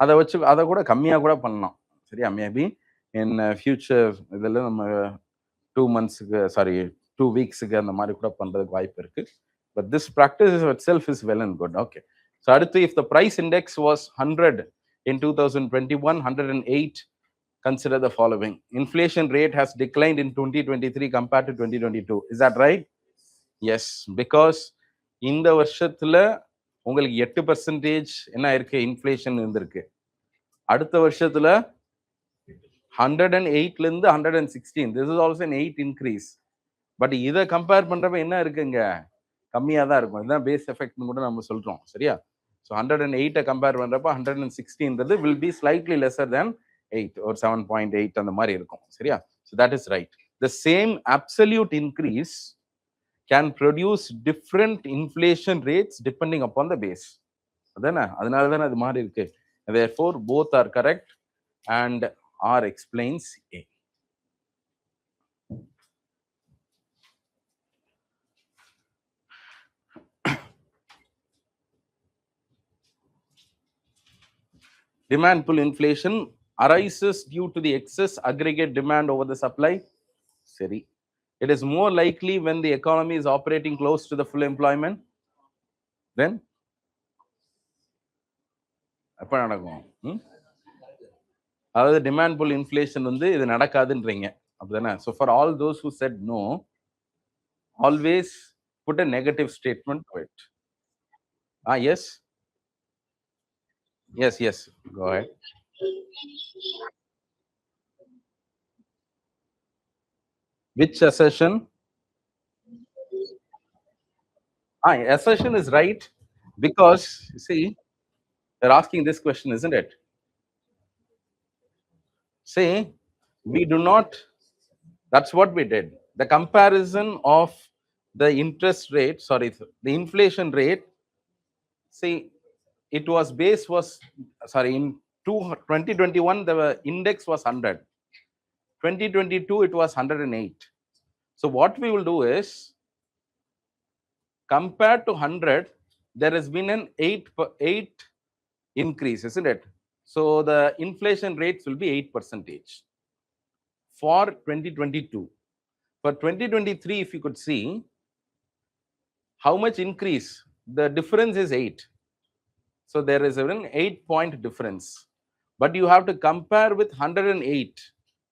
அதை வச்சு அதை கூட கம்மியாக கூட பண்ணலாம். சரியா? மேபி இன் ஃபியூச்சர் இதில் நம்ம 2 monthsக்கு சாரி 2 weeksக்கு அந்த மாதிரி கூட பண்றதுக்கு வாய்ப்பு இருக்கு. But this practice itself is well and good. Okay. So அடுத்து, if the price index was 100 in 2021, 108, consider the following. Inflation rate has declined in 2023 compared to 2022. Is that right? Yes, because இந்த வருஷத்துல உங்களுக்கு 8% என்ன இருக்கு, இன்ஃப்ளேஷன் இருந்திருக்கு. அடுத்த வருஷத்துல 108ல இருந்து 116, this is also an 8 increase. But இதை கம்பேர் பண்றப்ப என்ன இருக்குங்க, கம்மியா தான் இருக்கும். இதுதான் பேஸ் எஃபெக்ட்னு கூட நம்ம சொல்றோம். சரியா? ஸோ 108 கம்பேர் பண்றப்ப 116ன்றது will be slightly lesser than 8 or 7.8 அந்த மாதிரி இருக்கும். சரியா? So that is right. The same absolute increase can produce different inflation rates depending upon the base. அதானே? அதனால தானே அது மாதிரி இருக்கு. Therefore both are correct and R explains A. Demand pull inflation arises due to the excess aggregate demand over the supply. Seri. It is more likely when the economy is operating close to the full employment. Then எப்ப நடக்கும்? அதாவது டிமாண்ட் புல் இன்ஃப்ளேஷன் வந்து இது நடக்காதுன்றீங்க, அப்படிதானே? So for all those who said no, always put a negative statement to it. Yes yes yes, go ahead. Which assertion? Assertion is right because, see, they're asking this question, isn't it? See, we do not, that's what we did. The comparison of the interest rate, sorry, the inflation rate, see, it was base was, sorry, in 2021, the index was 100. 2022, it was 108. So what we will do is, compared to 100, there has been an 8 increase, isn't it? So the inflation rates will be 8% for 2022. For 2023, if you could see, how much increase? The difference is 8. So there is an 8-point difference. But you have to compare with 108,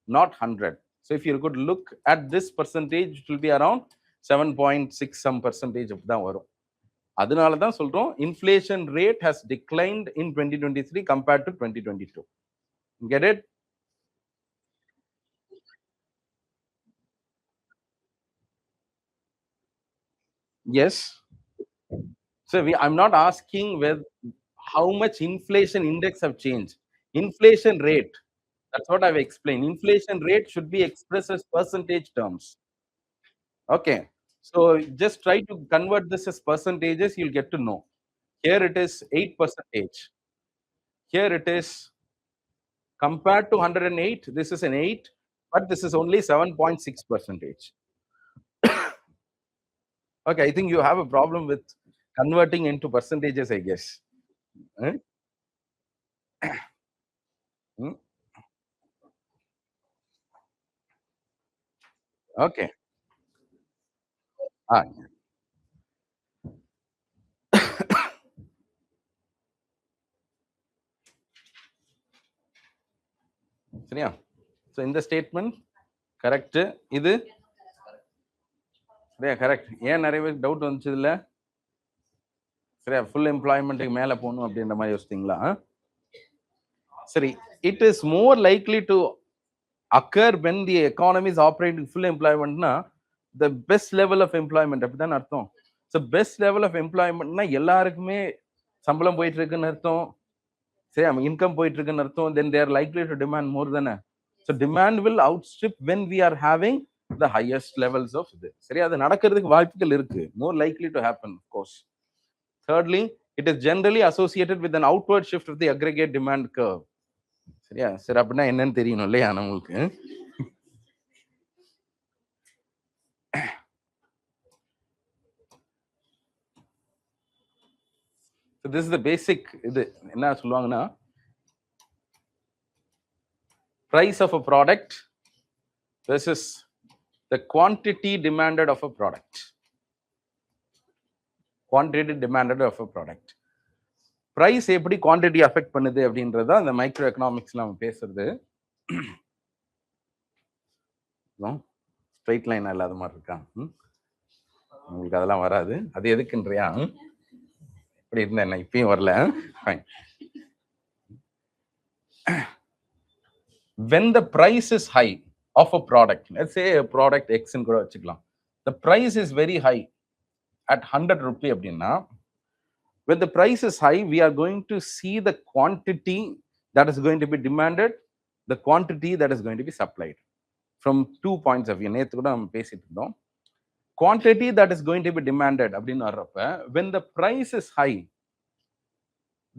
not 100. So if you could look at this percentage, it will be around 7.6 some percentage தான் வரும். அதனால தான் சொல்றோம் inflation rate has declined in 2023 compared to 2022. Get it? Yes. So I'm not asking whether how much inflation index have changed. Inflation rate. That's what I've explained. Inflation rate should be expressed as percentage terms. Okay. So just try to convert this as percentages, you'll get to know. Here it is 8%. Here it is compared to 108, this is an 8, but this is only 7.6%. Okay, I think you have a problem with converting into percentages, I guess. Hmm? Hmm? Okay. Ah. சரியா? So இந்த ஸ்டேட்மெண்ட் கரெக்ட். இது சரியா? கரெக்ட். ஏன் நிறைய பேருக்கு டவுட் வந்துச்சு இல்ல? சரியா? ஃபுல் எம்ப்ளாய்மெண்ட்டுக்கு மேல போகணும் அப்படின்ற மாதிரி யோசித்தீங்களா? சரி, it is more likely to occur when the economy is operating full employment na the best level of employment அப்படிதான் அர்த்தம். So best level of employment na எல்லாருக்குமே சம்பளம் போயிட்டு இருக்குன்னு அர்த்தம். சரி, இன்கம் போயிட்டு இருக்குன்னு அர்த்தம். Then they are likely to demand more than so demand will outstrip when we are having the highest levels of இது. சரி, அது நடக்கிறதுக்கு வாய்ப்புகள் இருக்கு. More likely to happen, of course. Thirdly, it is generally associated with an outward shift of the aggregate demand curve. சரியா? சரி, அப்படின்னா என்னன்னு தெரியணும் இல்லையா நம்மளுக்கு? So this is the basic இது என்ன சொல்லுவாங்கன்னா price of a product versus the quantity demanded of a product. Quantity demanded of a product. Price எப்படி quantity affect பண்ணுது அப்படின்றத அந்த மைக்ரோ எக்கனாமிக்ஸ்ல நம்ம பேசுறது. ஸ்ட்ரைட் லைன் இல்லாத மாதிரி இருக்கா? உங்களுக்கு அதெல்லாம் வராது. அது எதுக்குன்றியா? இப்படி இருந்தா என்ன, இப்பயும் வரல. Fine. When the price is high of a product, let's say a product X ன்னு கூட வச்சுக்கலாம். The price is very high at 100 rupee அப்படின்னா, when the price is high, we are going to see the quantity that is going to be demanded, the quantity that is going to be supplied. From 2 points of view, நேத்து கூட நம்ம பேசிட்டு இருந்தோம். Quantity that is going to be demanded அப்படின்னு வர்றப்ப, when the price is high,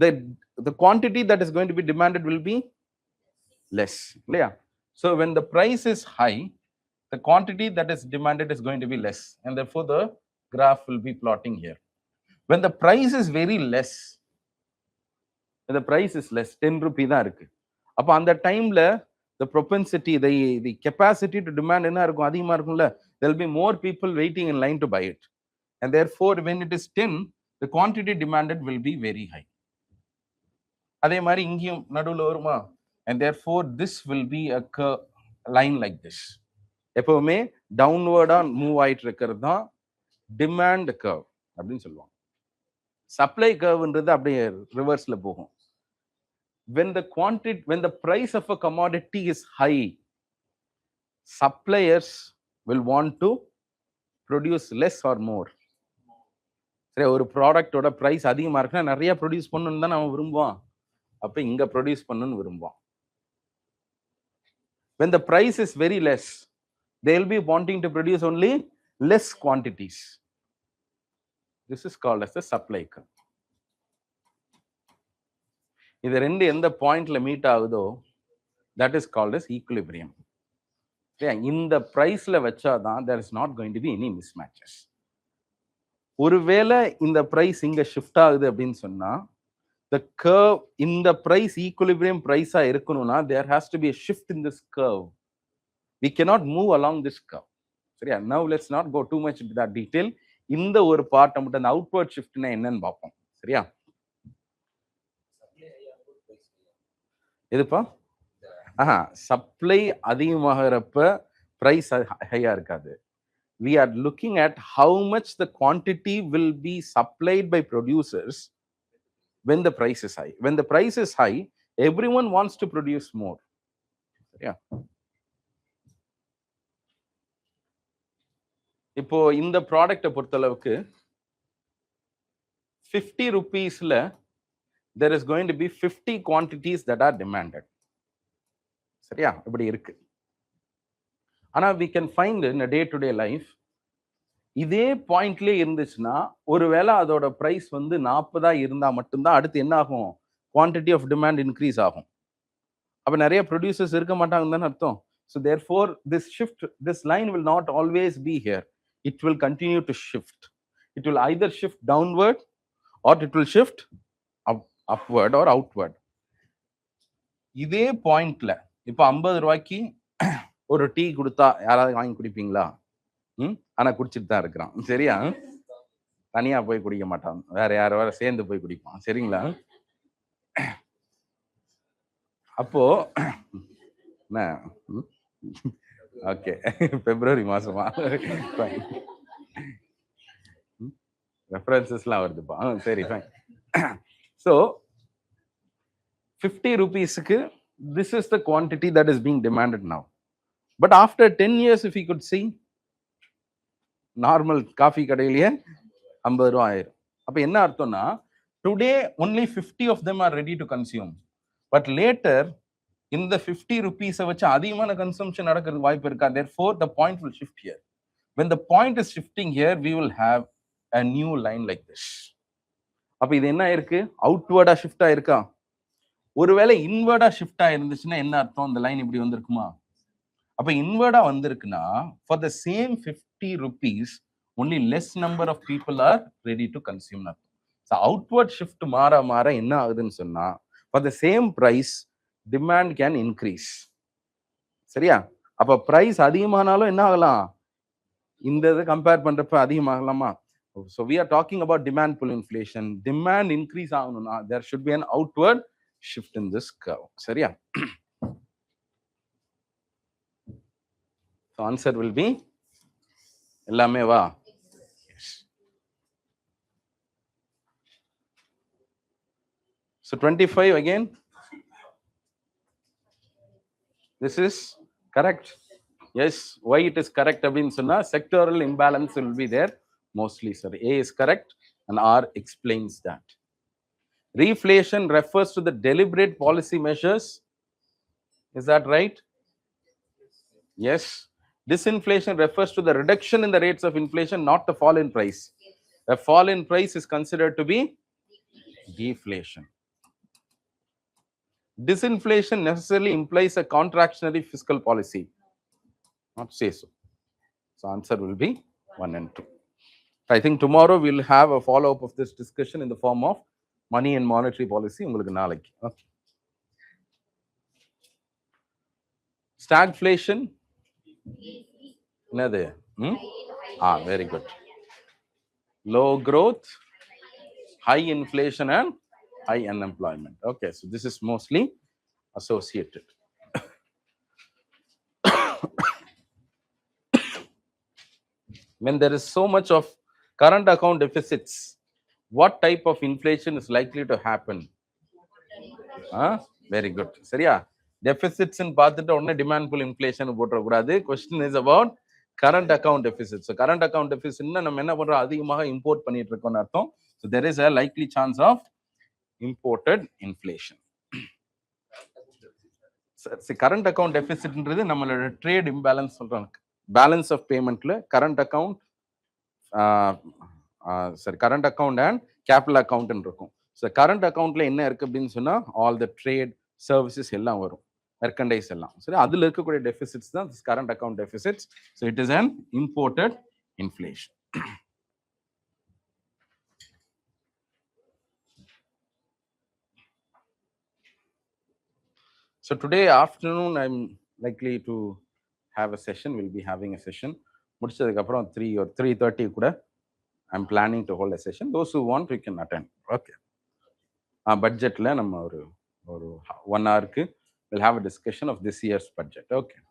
the quantity that is going to be demanded will be less. இல்லையா? So when the price is high, the quantity that is demanded is going to be less, and therefore the graph will be plotting here. When the price is very less, when the price is less, 10 rupee தான் இருக்கு. அப்ப அந்த டைம்ல the propensity, the capacity to demand என்ன இருக்கும்? அதிகமா இருக்கும்ல. There will be more people waiting in line to buy it, and therefore when it is 10, the quantity demanded will be very high. அதே மாதிரி இங்கேயும் நடுவுல வருமா? And therefore this will be a line like this. எப்பவுமே டவுன்வர்டா மூவ் ஆயிட்டு இருக்கிறது தான் டிமாண்ட் கர்வ் அப்படின்னு சொல்லுவாங்க. சப்ளை கர்வ்ன்றது அப்படியே ரிவர்ஸ்ல போகும். When the price of a commodity is high, suppliers will want to produce less or more. சரி, ஒரு ப்ராடக்டோட பிரைஸ் அதிகமா இருக்குன்னா நிறைய ப்ரொடியூஸ் பண்ணணும்னு தான் நம்ம விரும்புவோம். அப்ப இங்க ப்ரொடியூஸ் பண்ணணும்னு விரும்புவோம். When the price is very less, they will be wanting to produce only less quantities. This is called as the supply curve. இது ரெண்டு எந்த பாயிண்ட்ல மீட் ஆகுதோ that is called as equilibrium. இந்த பிரைஸ்ல வச்சாதான் there is not going to be any mismatches. ஒருவேளை இந்த பிரைஸ் இங்க ஷிஃப்ட் ஆகுது அப்படின்னு சொன்னா the curve in the price equilibrium price இருக்கணும்னா there has to be a shift in this curve. We cannot move along this curve. சரியா? Now let's not go too much into that detail. இந்த ஒரு பார்ட் மட்டும் அந்த அவுட்வர்ட் ஷிஃப்ட்னா என்னன்னு பார்ப்போம். சரியா? எதுப்பா? சப்ளை அதிகமாகிறப்ப பிரைஸ் ஹையா இருக்காது. we are looking at how much the quantity will be supplied by producers when the price is high. When the price is high, everyone wants to produce more. Yeah. இப்போ இந்த ப்ராடக்ட்டை பொறுத்தளவுக்கு 50 rupeesல there is going to be 50 quantities that are demanded. சரியா? இப்படி இருக்கு. ஆனா we can find in a day to day life இதே பாயிண்ட்லயே இருந்துச்சுன்னா ஒருவேளை அதோட பிரைஸ் வந்து 40 இருந்தா மட்டும்தான் அடுத்து என்ன ஆகும்? குவான்டிட்டி ஆஃப் டிமாண்ட் இன்க்ரீஸ் ஆகும். அப்ப நிறைய ப்ரொடியூசர்ஸ் இருக்க மாட்டாங்கன்னு அர்த்தம். So therefore this shift, this line will not always be here. It will continue to shift. It will either shift downward or it will shift upward or outward. இதே பாயிண்ட்ல இப்போ 50 ரூபாய்க்கு ஒரு டீ கொடுத்தா யாராவது வாங்கி குடிப்பீங்களா? ஆனா குடிச்சிட்டு தான் இருக்கிறான். சரியா? தனியா போய் குடிக்க மாட்டான், வேற யாரோ வேற சேர்ந்து போய் குடிப்பான். சரிங்களா? அப்போ என்ன ஓகே, பிப்ரவரி மாசமா ரெஃபரன்சஸ்லாம் வருதுப்பா. சரி, fine. So 50 rupeesக்கு this is the quantity that is being demanded now. But after 10 years, if you could see, normal coffee கடையிலேயே 50 ரூபா ஆயிரும். அப்ப என்ன அர்த்தம்னா today only 50 of them are ready to consume. But later இந்த 50 rupees வச்சு அதிகமான கன்சம்ஷன் நடக்கிறது வாய்ப்பு இருக்கா? Therefore the point will shift here. When the point is shifting here, we will have a new line like this. அப்ப இது என்ன இருக்கு? அவுட்வர்டா ஷிஃப்ட் ஆயிருக்கா? ஒருவேளை இன்வர்டா ஷிஃப்ட் ஆயிருந்துச்சுன்னா என்ன அர்த்தம்? இந்த லைன் இப்படி வந்திருக்குமா? அப்ப இன்வர்டா வந்திருக்குன்னா for the same 50 rupees only less number of people are ready to consume. So outward shift மாற மாற என்ன ஆகுதுன்னு சொன்னா for the same price demand can increase. சரியா? அப்ப பிரைஸ் அதிகமானாலும் என்ன ஆகலாம்? இந்த இதை கம்பேர் பண்றப்ப அதிகமாகலாமா? So we are talking about demand pull inflation. Demand increase ஆகணும்னா there should be an outward shift in this curve. சரியா? So answer will be எல்லாமே வா. Yes. So 25 again. This is correct. Yes. Why it is correct அப்படின்னு சொன்னா sectoral imbalance will be there mostly, sir. A is correct and R explains that. Reflation refers to the deliberate policy measures. Is that right? Yes. Disinflation refers to the reduction in the rates of inflation, not the fall in price. A fall in price is considered to be deflation. Disinflation necessarily implies a contractionary fiscal policy. Not say so. So answer will be 1 and 2. I think tomorrow we'll have a follow-up of this discussion in the form of money and monetary policy. உங்களுக்கு நாளைக்கு. Okay. Stagflation. என்னது? Very good. Low growth, high inflation and high unemployment. Okay, so this is mostly associated. When there is so much of current account deficits, what type of inflation is likely to happen? Very good. சரியா? Deficits in பார்த்துட்டு உடனே demand pull inflation போட்டுறக்கூடாது. Question is about current account deficits. So current account deficit நம்ம என்ன பண்றோம்? அதிகமாக இம்போர்ட் பண்ணிட்டு இருக்கோம்னு அர்த்தம். So there is a likely chance of imported inflation. So current account deficitன்றது நம்மளோட ட்ரேட் இம்பேலன்ஸ் சொல்றாங்க. பேலன்ஸ் ஆஃப் பேமெண்ட்ல current account current account and capital account இருக்கும். ஸோ கரண்ட் அக்கவுண்ட்ல என்ன இருக்கு அப்படின்னு சொன்னா ஆல் த ட்ரேட் சர்வீசஸ் எல்லாம் வரும், மெர்கண்டைஸ் எல்லாம். சரி, அதுல இருக்கக்கூடிய டெபிசிட்ஸ் தான் current account deficits. So it is an imported inflation. So today afternoon I'm likely to have a session. We'll be having a session. முடிச்சதுக்கு அப்புறம் 3 or 3:30 கூட I'm planning to hold a session. Those who want we can attend. Okay. பட்ஜெட்ல நம்ம ஒரு 1 hourக்கு we'll have a discussion of this year's budget. Okay.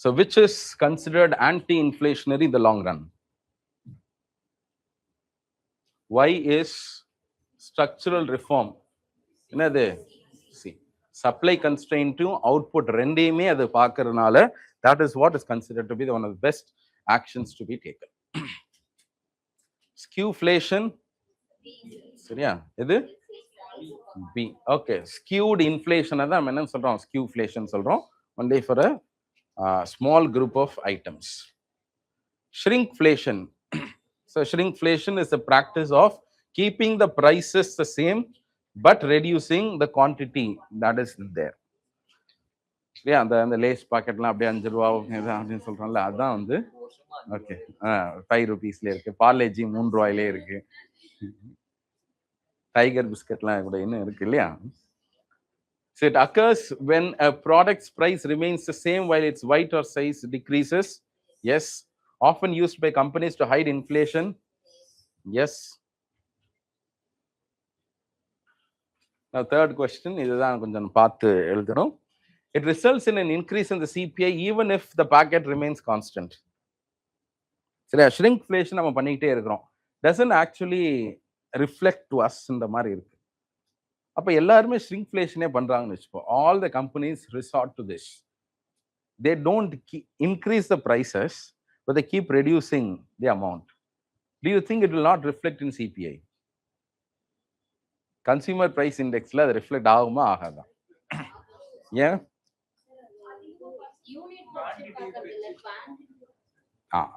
So which is considered anti-inflationary in the long run? Why is structural reform என்னது? See, supply constraint to output ரெண்டையுமே அது பார்க்கறதுனால that is what is considered to be one of the best actions to be taken. Skewflation, சரியா? இது B. Okay, skewed inflation தான் நம்ம என்ன சொல்றோம்? Skewflation சொல்றோம். Only for a small group of items. Shrinkflation. So shrinkflation is the practice of keeping the prices the same but reducing the quantity that is there. Yeah, அந்த லேஸ் பாக்கெட்லாம் அப்படியே 5 ரூபா அப்படின்னு சொல்றோம்ல, அதான் வந்து ஓகே 5 rupeesல இருக்கு. பார்லேஜி 3 ரூபாயிலே இருக்கு. டைகர் பிஸ்கட்லாம் கூட இன்னும் இருக்கு இல்லையா? So it occurs when a product's price remains the same while its weight or size decreases. Yes. Often used by companies to hide inflation. Yes. Now third question, இதுதான் கொஞ்சம் பார்த்து எழுதணும். It results in an increase in the CPI even if the packet remains constant. சரியா? shrinkflation நம்ம பண்ணிக்கிட்டே இருக்கிறோம். Doesn't actually reflect to us இந்த மாதிரி இருக்கு. அப்ப எல்லாருமே shrinkflationே பண்றாங்கன்னு வெச்சுப்போ. All the companies resort to this. They don't increase the prices, but they keep reducing the amount. Do you think it will not reflect in CPI? Consumer price indexல அது reflect ஆகுமா ஆகாதா? ஏன்?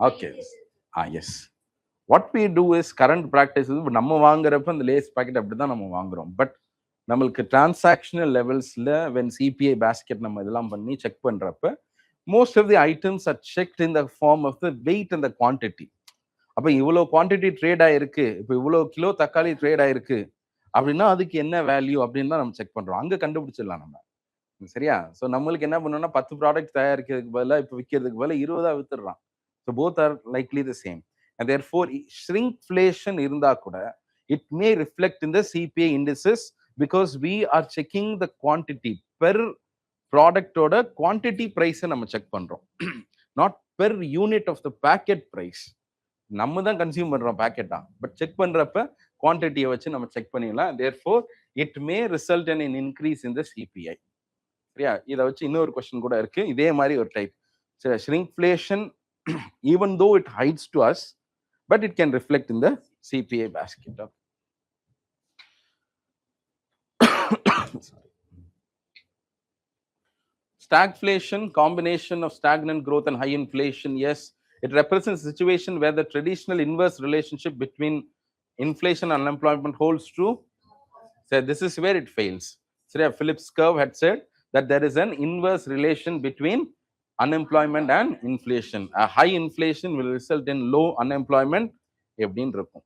Okay. Yes. What we do is current practice is நம்ம வாங்குறப்ப அந்த லேஸ் பாக்கெட் அப்படிதான் நம்ம வாங்குறோம். பட் நம்மளுக்கு டிரான்சாக்ஷனல் லெவல்ஸ்ல when CPI basket நம்ம இதெல்லாம் பண்ணி செக் பண்றப்ப most of the items are checked in the form of the weight and the quantity. அப்ப இவ்வளவு குவான்டிட்டி ட்ரேட் ஆயிருக்கு, இப்ப இவ்வளவு கிலோ தக்காளி ட்ரேட் ஆயிருக்கு அப்படின்னா அதுக்கு என்ன வேல்யூ அப்படின்னு தான் நம்ம செக் பண்றோம். அங்க கண்டுபிடிச்சிடலாம் நம்ம. சரியா? ஸோ நம்மளுக்கு என்ன பண்ணோம்னா 10 ப்ராடக்ட் தயாரிக்கிறதுக்கு பதிலாக இப்போ விற்கிறதுக்கு பதிலாக 20 வித்துடுறான். So both are likely the same. And therefore shrinkflation இருந்தா கூட it may reflect in the CPI indices because we are checking the quantity per ப்ராடக்டோட குவான்டிட்டி ப்ரைஸை நம்ம செக் பண்றோம். Not per unit of the packet price. நம்ம தான் கன்சியூம் பண்றோம் பேக்கெட்டா, பட் செக் பண்றப்ப குவான்டிட்டியை வச்சு நம்ம செக் பண்ணிடலாம். Therefore it may result in an increase in the CPI. சரியா? இதை வச்சு இன்னொரு கொஸ்டின் கூட இருக்கு, இதே மாதிரி ஒரு டைப். சரி, shrinkflation even though it hides to us, but it can reflect in the CPI basket. Stagflation, combination of stagnant growth and high inflation. Yes, it represents a situation where the traditional inverse relationship between inflation and unemployment holds true. So this is where it fails. So Phillips curve had said that there is an inverse relation between unemployment and inflation. A high inflation will result in low unemployment. எப்படின்னு இருக்கும்.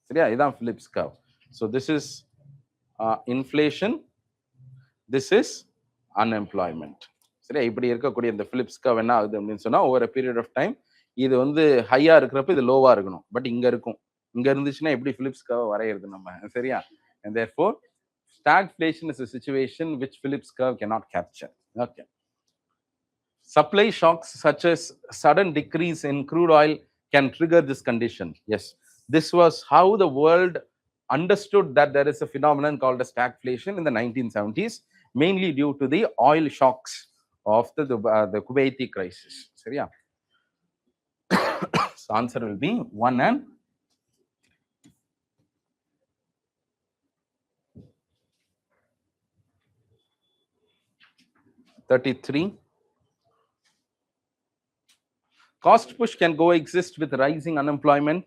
சரியா? இதான் Phillips curve. So this is inflation, this is unemployment. சரியா? இப்படி இருக்கக்கூடிய இந்த Phillips curve என்ன ஆகுது அப்படின்னு சொன்னா over a period of time இது வந்து ஹையா இருக்கிறப்ப இது லோவா இருக்கணும், பட் இங்க இருக்கும். இங்க இருந்துச்சுன்னா எப்படி Phillips curve வரையிறது நம்ம? சரியா? And therefore stagflation is a situation which Phillips curve cannot capture. Okay. Supply shocks such as sudden decrease in crude oil can trigger this condition. Yes, this was how the world understood that there is a phenomenon called a stagflation in the 1970s, mainly due to the oil shocks of the Kuwaiti crisis. சரியா? So answer will be 1 and 33. Cost push can coexist with rising unemployment.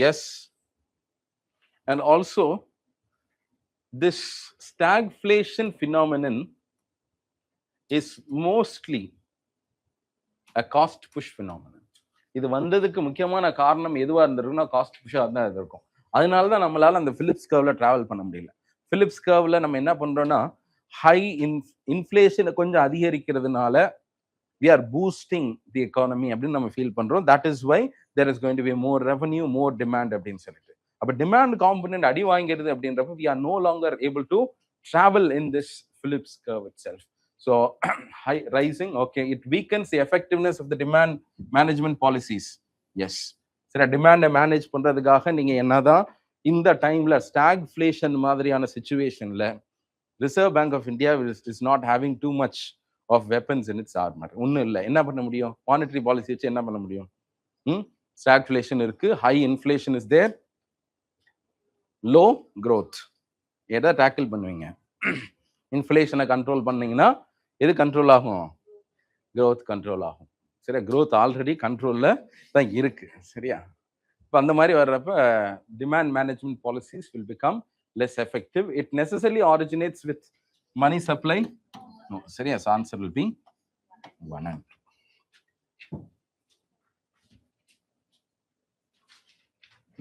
Yes. And also, this stagflation phenomenon is mostly a cost push phenomenon. இது வந்ததுக்கு முக்கியமான காரணம் எதுவா இருந்திருக்குன்னா காஸ்ட் புஷ்ஷா தான் இருக்கும். அதனால தான் நம்மளால அந்த பிலிப்ஸ் கர்வ்ல டிராவல் பண்ண முடியல. பிலிப்ஸ் கர்வ்ல நம்ம என்ன பண்றோம்னா ஹை இன்ஃப்ளேஷனை கொஞ்சம் அதிகரிக்கிறதுனால we are boosting the economy அப்படின்னு நம்ம ஃபீல் பண்றோம். that is why there is going to be more revenue, more demand அப்படின்னு சொல்லிட்டு. அப்ப demand component அடி வாங்கிறது அப்படின்றப்ப we are no longer able to travel in this Phillips curve itself. So high rising, okay, it weakens the effectiveness of the demand management policies. Yes, சரி, டிமாண்டை மேனேஜ் பண்றதுக்காக நீங்க என்னதான் இந்த டைம்ல ஸ்டாக்ஃப்ளேஷன் மாதிரியான சிச்சுவேஷன்ல Reserve Bank of India is not having too much of weapons in its armour. ஒன்றும் இல்லை, என்ன பண்ண முடியும்? மானிட்டரி பாலிசி வச்சு என்ன பண்ண முடியும்? ஸ்டாக்ஃப்ளேஷன் இருக்கு, high inflation is there, low growth. எதை டேக்கிள் பண்ணுவீங்க? இன்ஃப்ளேஷனை கண்ட்ரோல் பண்ணீங்கன்னா எது கண்ட்ரோல் ஆகும்? க்ரோத் கண்ட்ரோல் ஆகும். சரியா? க்ரோத் ஆல்ரெடி கண்ட்ரோல்ல தான் இருக்கு. சரியா? இப்போ அந்த மாதிரி வர்றப்ப demand management policies will become less effective. It necessarily originates with money supply. No, சரியா? So answer will be 1 and 2.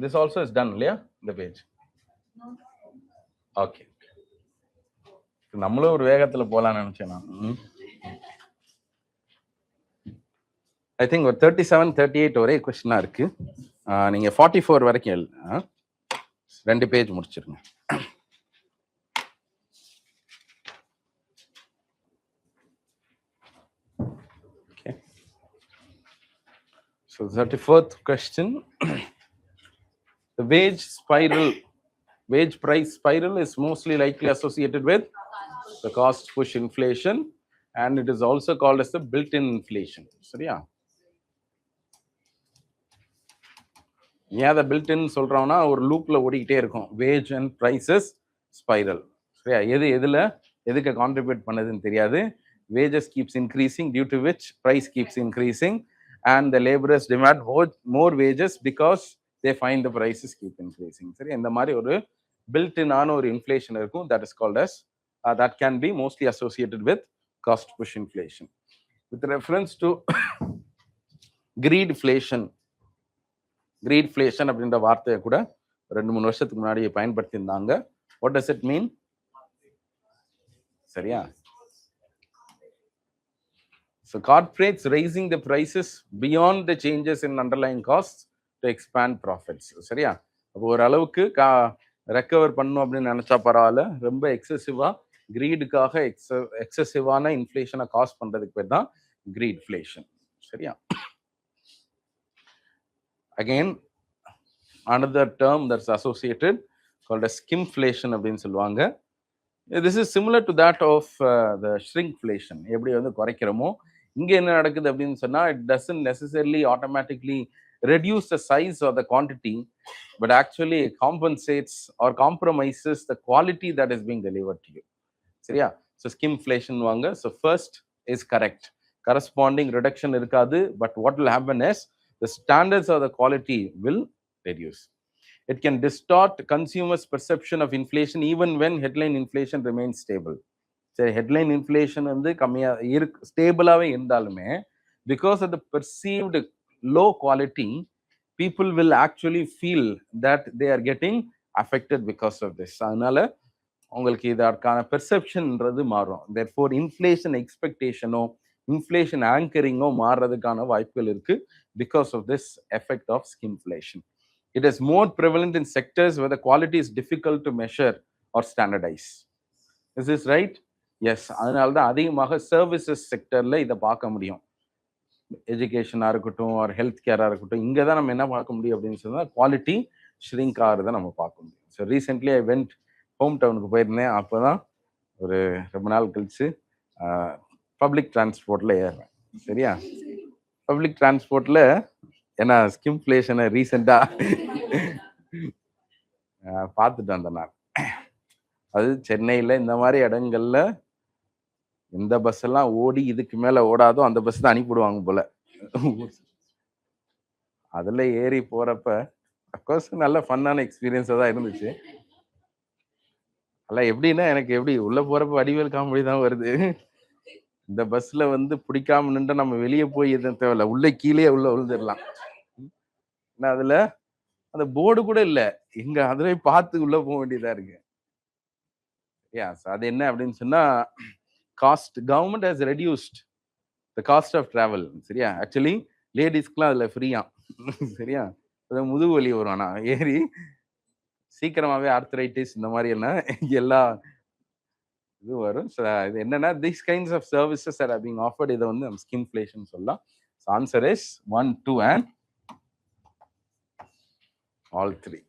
This also is done, இல்லையா? The page. Okay. நம்மளும் ஒரு வேகத்துல போலாம்னு நினைச்சேன் நான். ஐ திங்க் ஒரு 37, 38 ஒரே கொஸ்டினா இருக்கு. நீங்க 44 வரைக்கும் எழு, 2 பேஜ் முடிச்சிருங்க. Okay. So 34th question. The wage price spiral is mostly likely associated with the cost push inflation, and it is also called as the built-in inflation. சரியா? ஏன் அதை பில்ட்-இன் சொல்றோம்னா, ஒரு லூப்ல ஓடிக்கிட்டே இருக்கும். Wage and prices spiral. சரியா? எதுக்கு கான்ட்ரிபியூட் பண்ணதுன்னு தெரியாது. Wages keeps increasing, due to which price keeps increasing, and the laborers demand more wages because they find the prices keep increasing. சரி, இந்த மாதிரி ஒரு built-in ஆன ஒரு இன்ஃப்ளேஷன் இருக்கும். that is called as that can be mostly associated with cost push inflation. With reference to greedflation அப்படின்ற வார்த்தையை கூட 2-3 வருஷத்துக்கு முன்னாடி பயன்படுத்தியிருந்தாங்க. what does it mean? சரியா? So corporates raising the prices beyond the changes in underlying costs to expand profits. சரியா? அப்போ ஒரு அளவுக்கு ரெக்கவர் பண்ணும் அப்படின்னு நினைச்சா பரவாயில்ல, ரொம்ப எக்ஸசிவா கிரீடுக்காக எக்ஸசிவான இன்ஃப்ளேஷனை காஸ் பண்றதுக்கு பேர் தான் கிரீட்ஃப்ளேஷன். சரியா? Again, another term that's associated called as skimflation அப்படின்னு சொல்லுவாங்க. This is similar to that of the shrinkflation. எப்படி வந்து குறைக்கிறோமோ, இங்க என்ன நடக்குது அப்படின்னு சொன்னா, it doesn't necessarily automatically reduce the size or the quantity, but actually compensates or compromises the quality that is being delivered to you. சரியா? So skimflation வாங்க. So first is correct. Corresponding reduction இருக்காது, but what will happen is the standards of the quality will reduce. It can distort consumers' perception of inflation even when headline inflation remains stable. சரி, ஹெட்லைன் இன்ஃப்ளேஷன் வந்து கம்மியா ஸ்டேபிளாவே இருந்தாலுமே, because of the perceived low quality, people will actually feel that they are getting affected because of this. அதனால உங்களுக்கு இதற்கான பெர்செப்ஷன்ன்றது மாறும். therefore inflation எக்ஸ்பெக்டேஷனோ இன்ஃப்ளேஷன் ஆங்கரிங்கோ மாறுறதுக்கான வாய்ப்புகள் இருக்கு because of this effect of skimflation. It is more prevalent in sectors where the quality is difficult to measure or standardize. Is this right? Yes. அதனால தான் அதிகமாக சர்வீசஸ் செக்டர்ல இதை பார்க்க முடியும். எஜுகேஷனா இருக்கட்டும், ஒரு ஹெல்த் கேரா இருக்கட்டும், இங்கே தான் நம்ம என்ன பார்க்க முடியும் அப்படின்னு சொன்னா, குவாலிட்டி ஷ்ரிங்க் ஆகிறத நம்ம பார்க்க முடியும். So recently I went home டவுனுக்கு போயிருந்தேன். அப்போதான் ஒரு ரொம்ப நாள் கழிச்சு பப்ளிக் டிரான்ஸ்போர்ட்ல ஏறுறேன். சரியா? பப்ளிக் டிரான்ஸ்போர்ட்ல ஏன்னா ஸ்கிம்ஃப்ளேஷனை ரீசெண்டா பார்த்துட்டு வந்தேன் நான். அது சென்னையில இந்த மாதிரி இடங்கள்ல எந்த பஸ் எல்லாம் ஓடி இதுக்கு மேல ஓடாதோ அந்த பஸ் தான் அனுப்பிடுவாங்க போல. அதுல ஏறி போறப்ப அப்கோர்ஸ் நல்ல ஃபன்னான எக்ஸ்பீரியன்ஸா தான் இருந்துச்சு. அல்ல எப்படின்னா, எனக்கு எப்படி உள்ள போறப்ப வடிவேல் காமெடி தான் வருது. இந்த பஸ்ல வந்து பிடிக்காம நின்று நம்ம வெளியே போய் எதுவும் தேவையில்ல, உள்ள கீழே உள்ள விழுந்துடலாம். அதுல அந்த போர்டு கூட இல்ல, எங்க அதுல பார்த்து உள்ள போக வேண்டியதா இருக்கு. அது என்ன அப்படின்னு சொன்னா, cost government has reduced the cost of travel. சரியா? ஆக்சுவலி லேடிஸ்க்குலாம் அதுல ஃப்ரீயா. சரியா? முதுகு வலி வரும், ஆனா ஏறி சீக்கிரமாவே ஆர்த்தரைட்டிஸ் இந்த மாதிரி எல்லாம் எல்லா இது வரும். So, இது என்னன்னா these kinds of services that are being offered, இதை வந்து நம்ம skimflation சொல்லலாம். So answer is 1, 2 and all 3.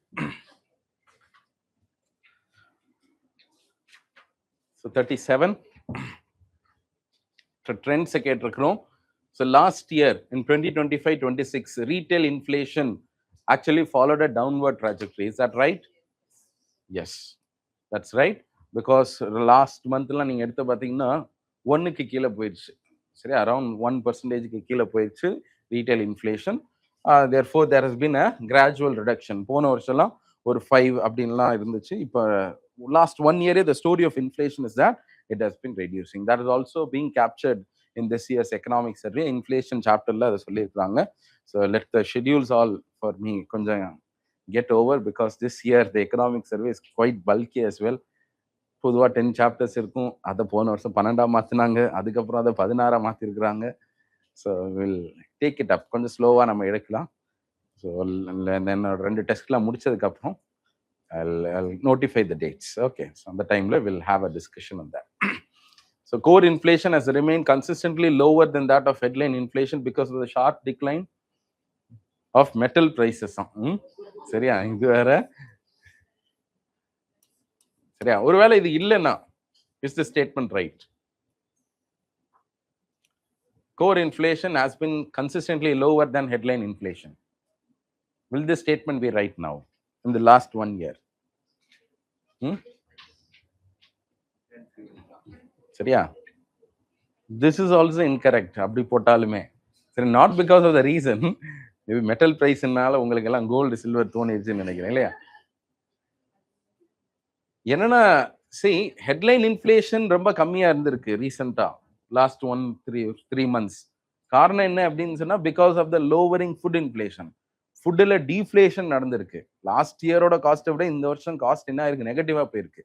So 37. Trends கேட்டிருக்கிறோம். So last year in 2025-26, retail inflation actually followed a downward trajectory. Is that right? Yes, that's right. Because last monthல நீங்க எடுத்து பார்த்தீங்கன்னா 1க்கு கீழே போயிடுச்சு. சரி, அரௌண்ட் 1%க்கு கீழே போயிடுச்சு retail inflation. therefore there has been a gradual reduction. போன வருஷம்லாம் ஒரு 5 அப்படின்லாம் இருந்துச்சு. இப்போ last 1 year the story of inflation is that it has been reducing. That is also being captured in this year's economic survey. Inflation chapterல அதை சொல்லியிருக்காங்க. So let the schedules all for me கொஞ்சம் get over, because this year the economic survey is quite bulky as well. பொதுவாக 10 chapters இருக்கும். அதை போன வருஷம் 12 மாற்றினாங்க, அதுக்கப்புறம் அதை 16 மாற்றிருக்கிறாங்க. So will take it up, கொஞ்சம் ஸ்லோவாக நம்ம எடுக்கலாம். ஸோ என்னோட 2 டெஸ்ட்லாம் முடிச்சதுக்கப்புறம் I'll notify the dates. Okay, so on the time we'll have a discussion on that. So core inflation has remained consistently lower than that of headline inflation because of the sharp decline of metal prices. சரியா, இது வேற. சரியா, ஒருவேளை இது இல்லைன்னா is the statement right? Core inflation has been consistently lower than headline inflation. Will this statement be right now in the last 1 year? சரியா, this is also incorrect. அப்படி போட்டாலுமே சரி, not because of the reason, maybe metal priceனால உங்களுக்கு எல்லாம் கோல்டு சில்வர் தோணிடுச்சுன்னு நினைக்கிறேன் இல்லையா. என்னன்னா see, headline inflation ரொம்ப கம்மியா இருந்திருக்கு ரீசெண்டா லாஸ்ட் 3 months. காரணம் என்ன அப்படின்னு சொன்னா because of the lowering food inflation. ஃபுட்டில் டீஃப்ளேஷன் நடந்திருக்கு. லாஸ்ட் இயரோட காஸ்ட்டை விட இந்த வருஷம் காஸ்ட் என்ன இருக்கு, நெகட்டிவா போயிருக்கு.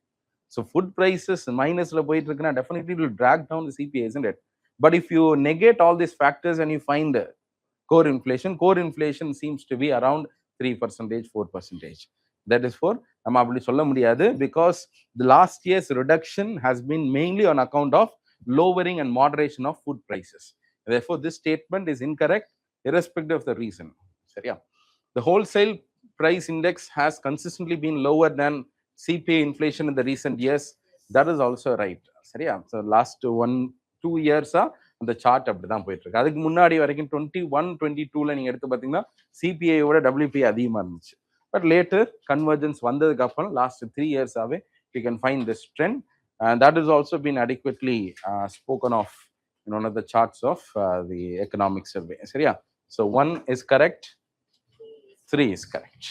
ஸோ ஃபுட் ப்ரைசஸ் மைனஸ்ல போயிட்டு இருக்குன்னா definitely will drag down the CPI, isn't it? But if you negate all these factors and you find core inflation seems to be around 3%, 4%. That is for நம்ம அப்படி சொல்ல முடியாது, because the last year's reduction has been mainly on account of lowering and moderation of food prices. Therefore this statement is incorrect irrespective of the reason. சரியா, the wholesale price index has consistently been lower than CPI inflation in the recent years. That is also right. சரியா, so last 1-2 years அந்த சார்ட் அப்படிதான் போயிட்டு இருக்கு. அதுக்கு முன்னாடி வரைக்கும் 21-22ல நீங்க எடுத்து பார்த்தீங்கன்னா சிபிஐயோட WPI அதிகமா இருந்துச்சு. பட் லேட்டர் கன்வர்ஜென்ஸ் வந்ததுக்கு அப்புறம் லாஸ்ட் 3 இயர்ஸாவே you can find this trend, and that has also been adequately spoken of in one of the charts of the economic survey. சரியா, so 1 is correct, 3 is correct.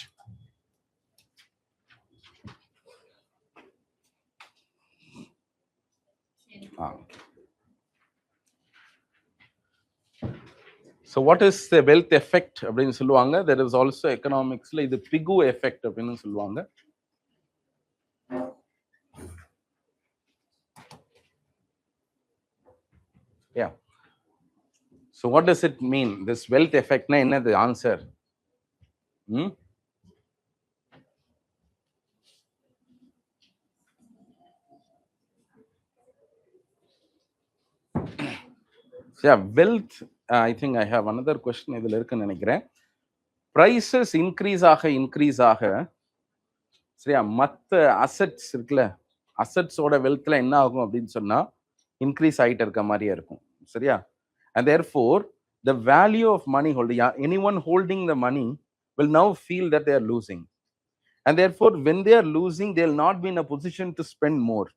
So what is the wealth effect அப்படின்னு சொல்லுவாங்க. There is also economicsல இது பிகு எஃபெக்ட் அப்படின்னு சொல்லுவாங்க. Yeah, so what does it mean, this wealth effect na என்னது answer? Yeah, wealth, I think I have another question இதுல இருக்குன்னு நினைக்கிறேன். prices increase ஆக சரியா, மற்ற அசெட்ஸ் இருக்குல்ல, அசெட்ஸோட வெல்த்ல என்ன ஆகும் அப்படின்னு சொன்னா இன்க்ரீஸ் ஆகிட்டு இருக்க மாதிரியே இருக்கும். சரியா, and therefore the value of money holding, anyone holding the money will now feel that they are losing, and therefore when they are losing they will not be in a position to spend more.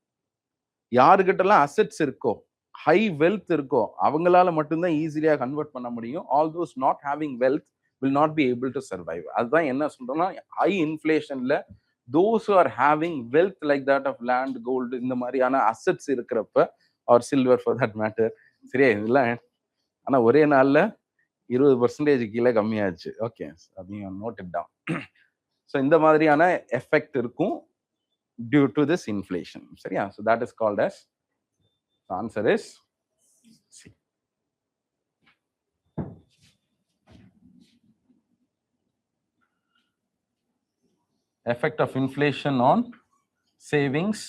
யாருக்கிட்டலாம் அசெட்ஸ் இருக்கோ, ஹை வெல்த் இருக்கோ, அவங்களால மட்டும்தான் ஈஸிலியா கன்வெர்ட் பண்ண முடியும். All those not having wealth will not be able to survive. அதுதான் என்ன சொல்றோம்னா ஹை இன்ஃப்ளேஷன்ல those who are having wealth like that of land, gold, இந்த மாதிரியான அசெட்ஸ் இருக்கிறப்ப, or silver for that matter, சரியா, இதெல்லாம் ஆனா ஒரே நாள்ல 20% கீழே கம்மியாச்சு. ஓகே, நீங்க நோட் இட் டவுன். ஸோ இந்த மாதிரியான எஃபெக்ட் இருக்கும் due to this inflation. சரியா, so that is called as, the answer is C. Effect of inflation on savings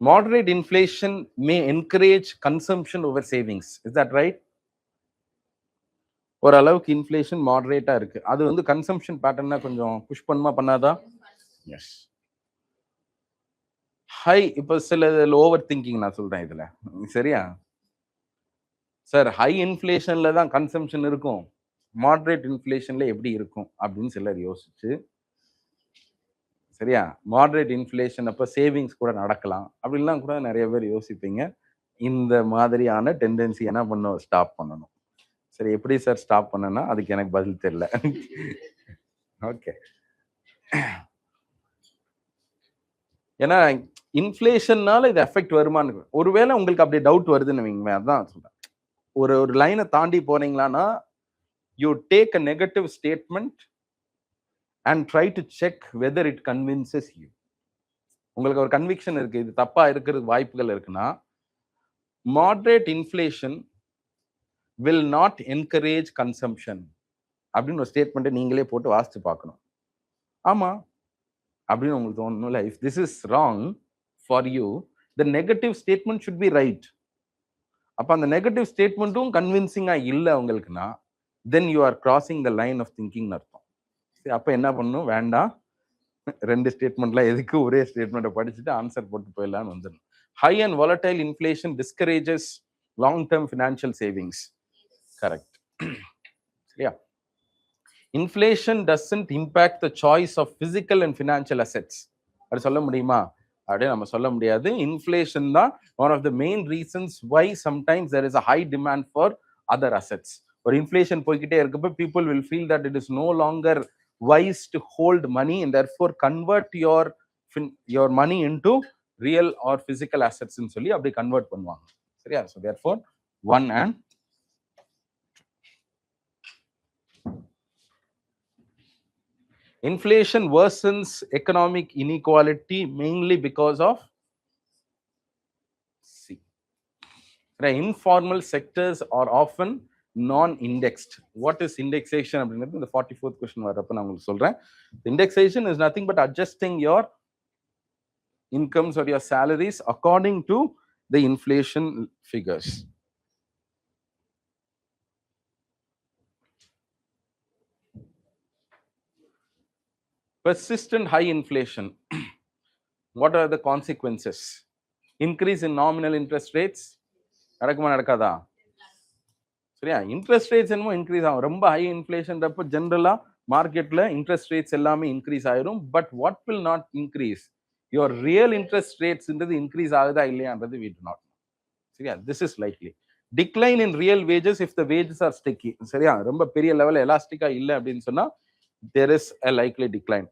Moderate inflation may encourage consumption over savings. Is that right? ஓரளவுக்கு இன்ஃப்ளேஷன் மாடரேட்டா இருக்கு. அது வந்து கன்சம்ஷன் பேட்டர்னா கொஞ்சம் புஷ் பண்ணுமா பண்ணாதா? எஸ். ஹை இப்போ சில ஓவர் திங்கிங் நான் சொல்றேன் இதுல. சரியா? சார் ஹை இன்ஃப்ளேஷன்ல தான் கன்சம்ஷன் இருக்கும். மாடரேட் இன்ஃப்ளேஷன்ல எப்படி இருக்கும் அப்படின்னு சிலர் யோசிச்சு, சரியா? மாடரேட் இன்ஃப்ளேஷன் அப்ப சேவிங்ஸ் கூட நடக்கலாம். அப்படின்லாம் கூட நிறைய பேர் யோசிப்பீங்க. இந்த மாதிரியான டெண்டன்சி என்ன பண்ணும்? ஸ்டாப் பண்ணணும். சரி, எப்படி சார் ஸ்டாப் பண்ணனா அதுக்கு எனக்கு பதில் தெரியல. ஓகே. ஏன்னா இன்ஃப்ளேஷன்னால இது எஃபெக்ட் வருமானு ஒருவேளை உங்களுக்கு அப்படி டவுட் வருதுன்னு வைங்களேன், அதான் சொல்றேன். ஒரு லைனை தாண்டி போறீங்களான்னா you take a negative statement and try to check whether it convinces you. உங்களுக்கு ஒரு கன்விக்ஷன் இருக்கு, இது தப்பா இருக்கிறது வாய்ப்புகள் இருக்குன்னா, moderate inflation will not encourage consumption அப்படின்னு ஒரு ஸ்டேட்மெண்ட்டை நீங்களே போட்டு வாசிச்சு பார்க்கணும். ஆமா அப்படின்னு உங்களுக்கு தோணணும்ல. If this is wrong for you, the negative statement should be right. அப்போ அந்த நெகட்டிவ் ஸ்டேட்மெண்ட்டும் கன்வின்சிங்கா இல்லை உங்களுக்குன்னா, then you are crossing the line of திங்கிங்னு அர்த்தம். சரி, அப்போ என்ன பண்ணணும்? வேண்டாம், ரெண்டு ஸ்டேட்மெண்ட்லாம் எதுக்கு, ஒரே ஸ்டேட்மெண்ட்டை படிச்சுட்டு ஆன்சர் போட்டு போயிடலான்னு வந்துடணும். High and volatile inflation discourages long term financial savings. Correct. சரியா? Inflation doesn't impact the choice of physical and financial assets. அது சொல்ல முடியுமா? அப்படியே நம்ம சொல்ல முடியாது. இன்ஃப்ளேஷன் தான் one of the main reasons why sometimes there is a high demand for other assets. ஒரு இன்ஃப்ளேஷன் போய்கிட்டே இருக்கப்போ people will feel that it is no longer wise to hold money and therefore convert your money into real R physical அசெட்ஸ்ன்னு சொல்லி அப்படி கன்வெர்ட் பண்ணுவாங்க. சரியா? So therefore 1 and inflation worsens economic inequality mainly because of C. Right? Informal sectors are often non-indexed. What is indexation? அப்படிங்கிறது இந்த 44th question வரப்ப நான் உங்களுக்கு சொல்றேன். Indexation is nothing but adjusting your incomes or your salaries according to the inflation figures. Persistent high inflation. What are the consequences? Increase in nominal interest rates. நடக்குமா நடக்காதா? சரியா? இன்ட்ரெஸ்ட் ரேட்ஸ் என்னமோ இன்க்ரீஸ் ஆகும். ரொம்ப ஹை இன்ஃப்ளேஷன்றப்போ ஜென்ரலா மார்க்கெட்ல இன்ட்ரெஸ்ட் ரேட்ஸ் எல்லாமே இன்க்ரீஸ் ஆயிரும். But what will not increase? Your real interest ரேட்ஸ்ன்றது இன்க்ரீஸ் ஆகுதா இல்லையான்றது we do not know. சரியா? This is likely. Decline in real wages if the wages are sticky. சரியா? ரொம்ப பெரிய லெவல் எலாஸ்டிக்கா இல்லை அப்படின்னு சொன்னா there is a likely decline.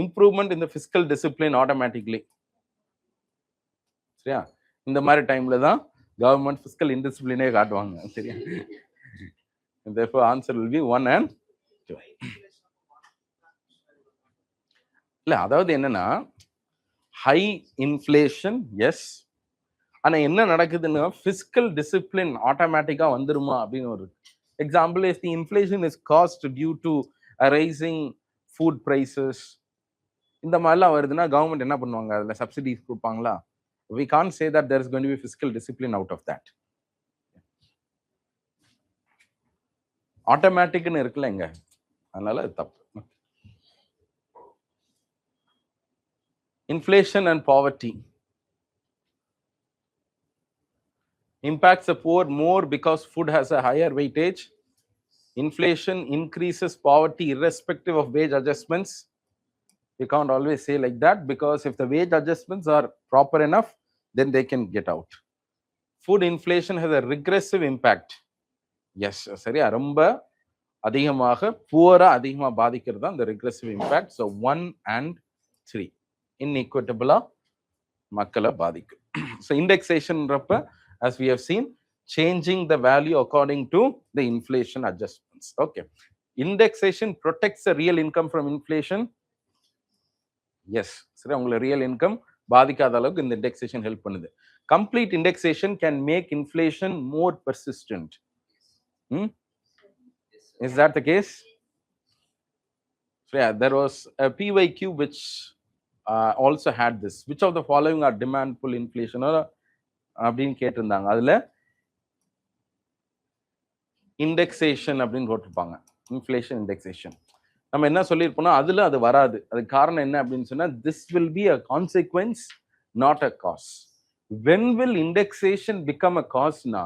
Improvement in the fiscal discipline automatically. சரியா? இந்த மாதிரி டைம்ல தான் கவர்மெண்ட் ஃபிஸ்கல் இன்டிசிப்ளினே காட்டுவாங்க. சரியா? therefore answer will be 1 and 2. இல்ல, அதாவது என்னன்னா ஹை இன்ஃப்ளேஷன் எஸ், ஆனா என்ன நடக்குதுன்னா ஃபிஸ்கல் டிசிப்ளின் ஆட்டோமேட்டிக்கா வந்துருமா அப்படின்னு ஒரு example. If the inflation is cost due to rising food prices, இந்த மாதிரிலாம் வருதுன்னா கவர்மெண்ட் என்ன பண்ணுவாங்க? அதில் சப்சிடிஸ் கொடுப்பாங்களா? We can't say that there is going to be fiscal discipline out of that. ஆட்டோமேட்டிக்னு இருக்குல்ல இங்க, அதனால தப்பு. Inflation and poverty impacts the poor more because food has a higher weightage. Inflation increases poverty irrespective of wage adjustments. You can't always say like that, because if the wage adjustments are proper enough, then they can get out. Food inflation has a regressive impact. Yes, சரியா? ரொம்ப அதிகமாக புவரா அதிகமா பாதிக்கிறது தான் இந்த regressive impact. So 1 and 3 inequitable மக்களை பாதிக்கும். So indexation ரப்ப as we have seen, changing the value according to the inflation adjustments. Okay. Indexation protects the real income from inflation. Yes, சரி, உங்களோட ரியல் இன்கம் பாதிக்காத அளவுக்கு இந்த இண்டெக்ஸேஷன் ஹெல்ப் பண்ணுது. Complete indexation can make inflation more persistent. Is that the case? So yeah, there was a PYQ which also had this. Which of the following are demand pull inflation அப்படின்னு கேட்டிருந்தாங்க. அதுல இண்டெக்ஸேஷன் அப்படின்னு போட்டிருப்பாங்க. Inflation indexation. நம்ம என்ன சொல்லியிருப்போம்னா அதுல அது வராது. அதுக்கு காரணம் என்ன அப்படின்னு சொன்னா this will be a consequence, not a cos. when will indexation become a காஸ்னா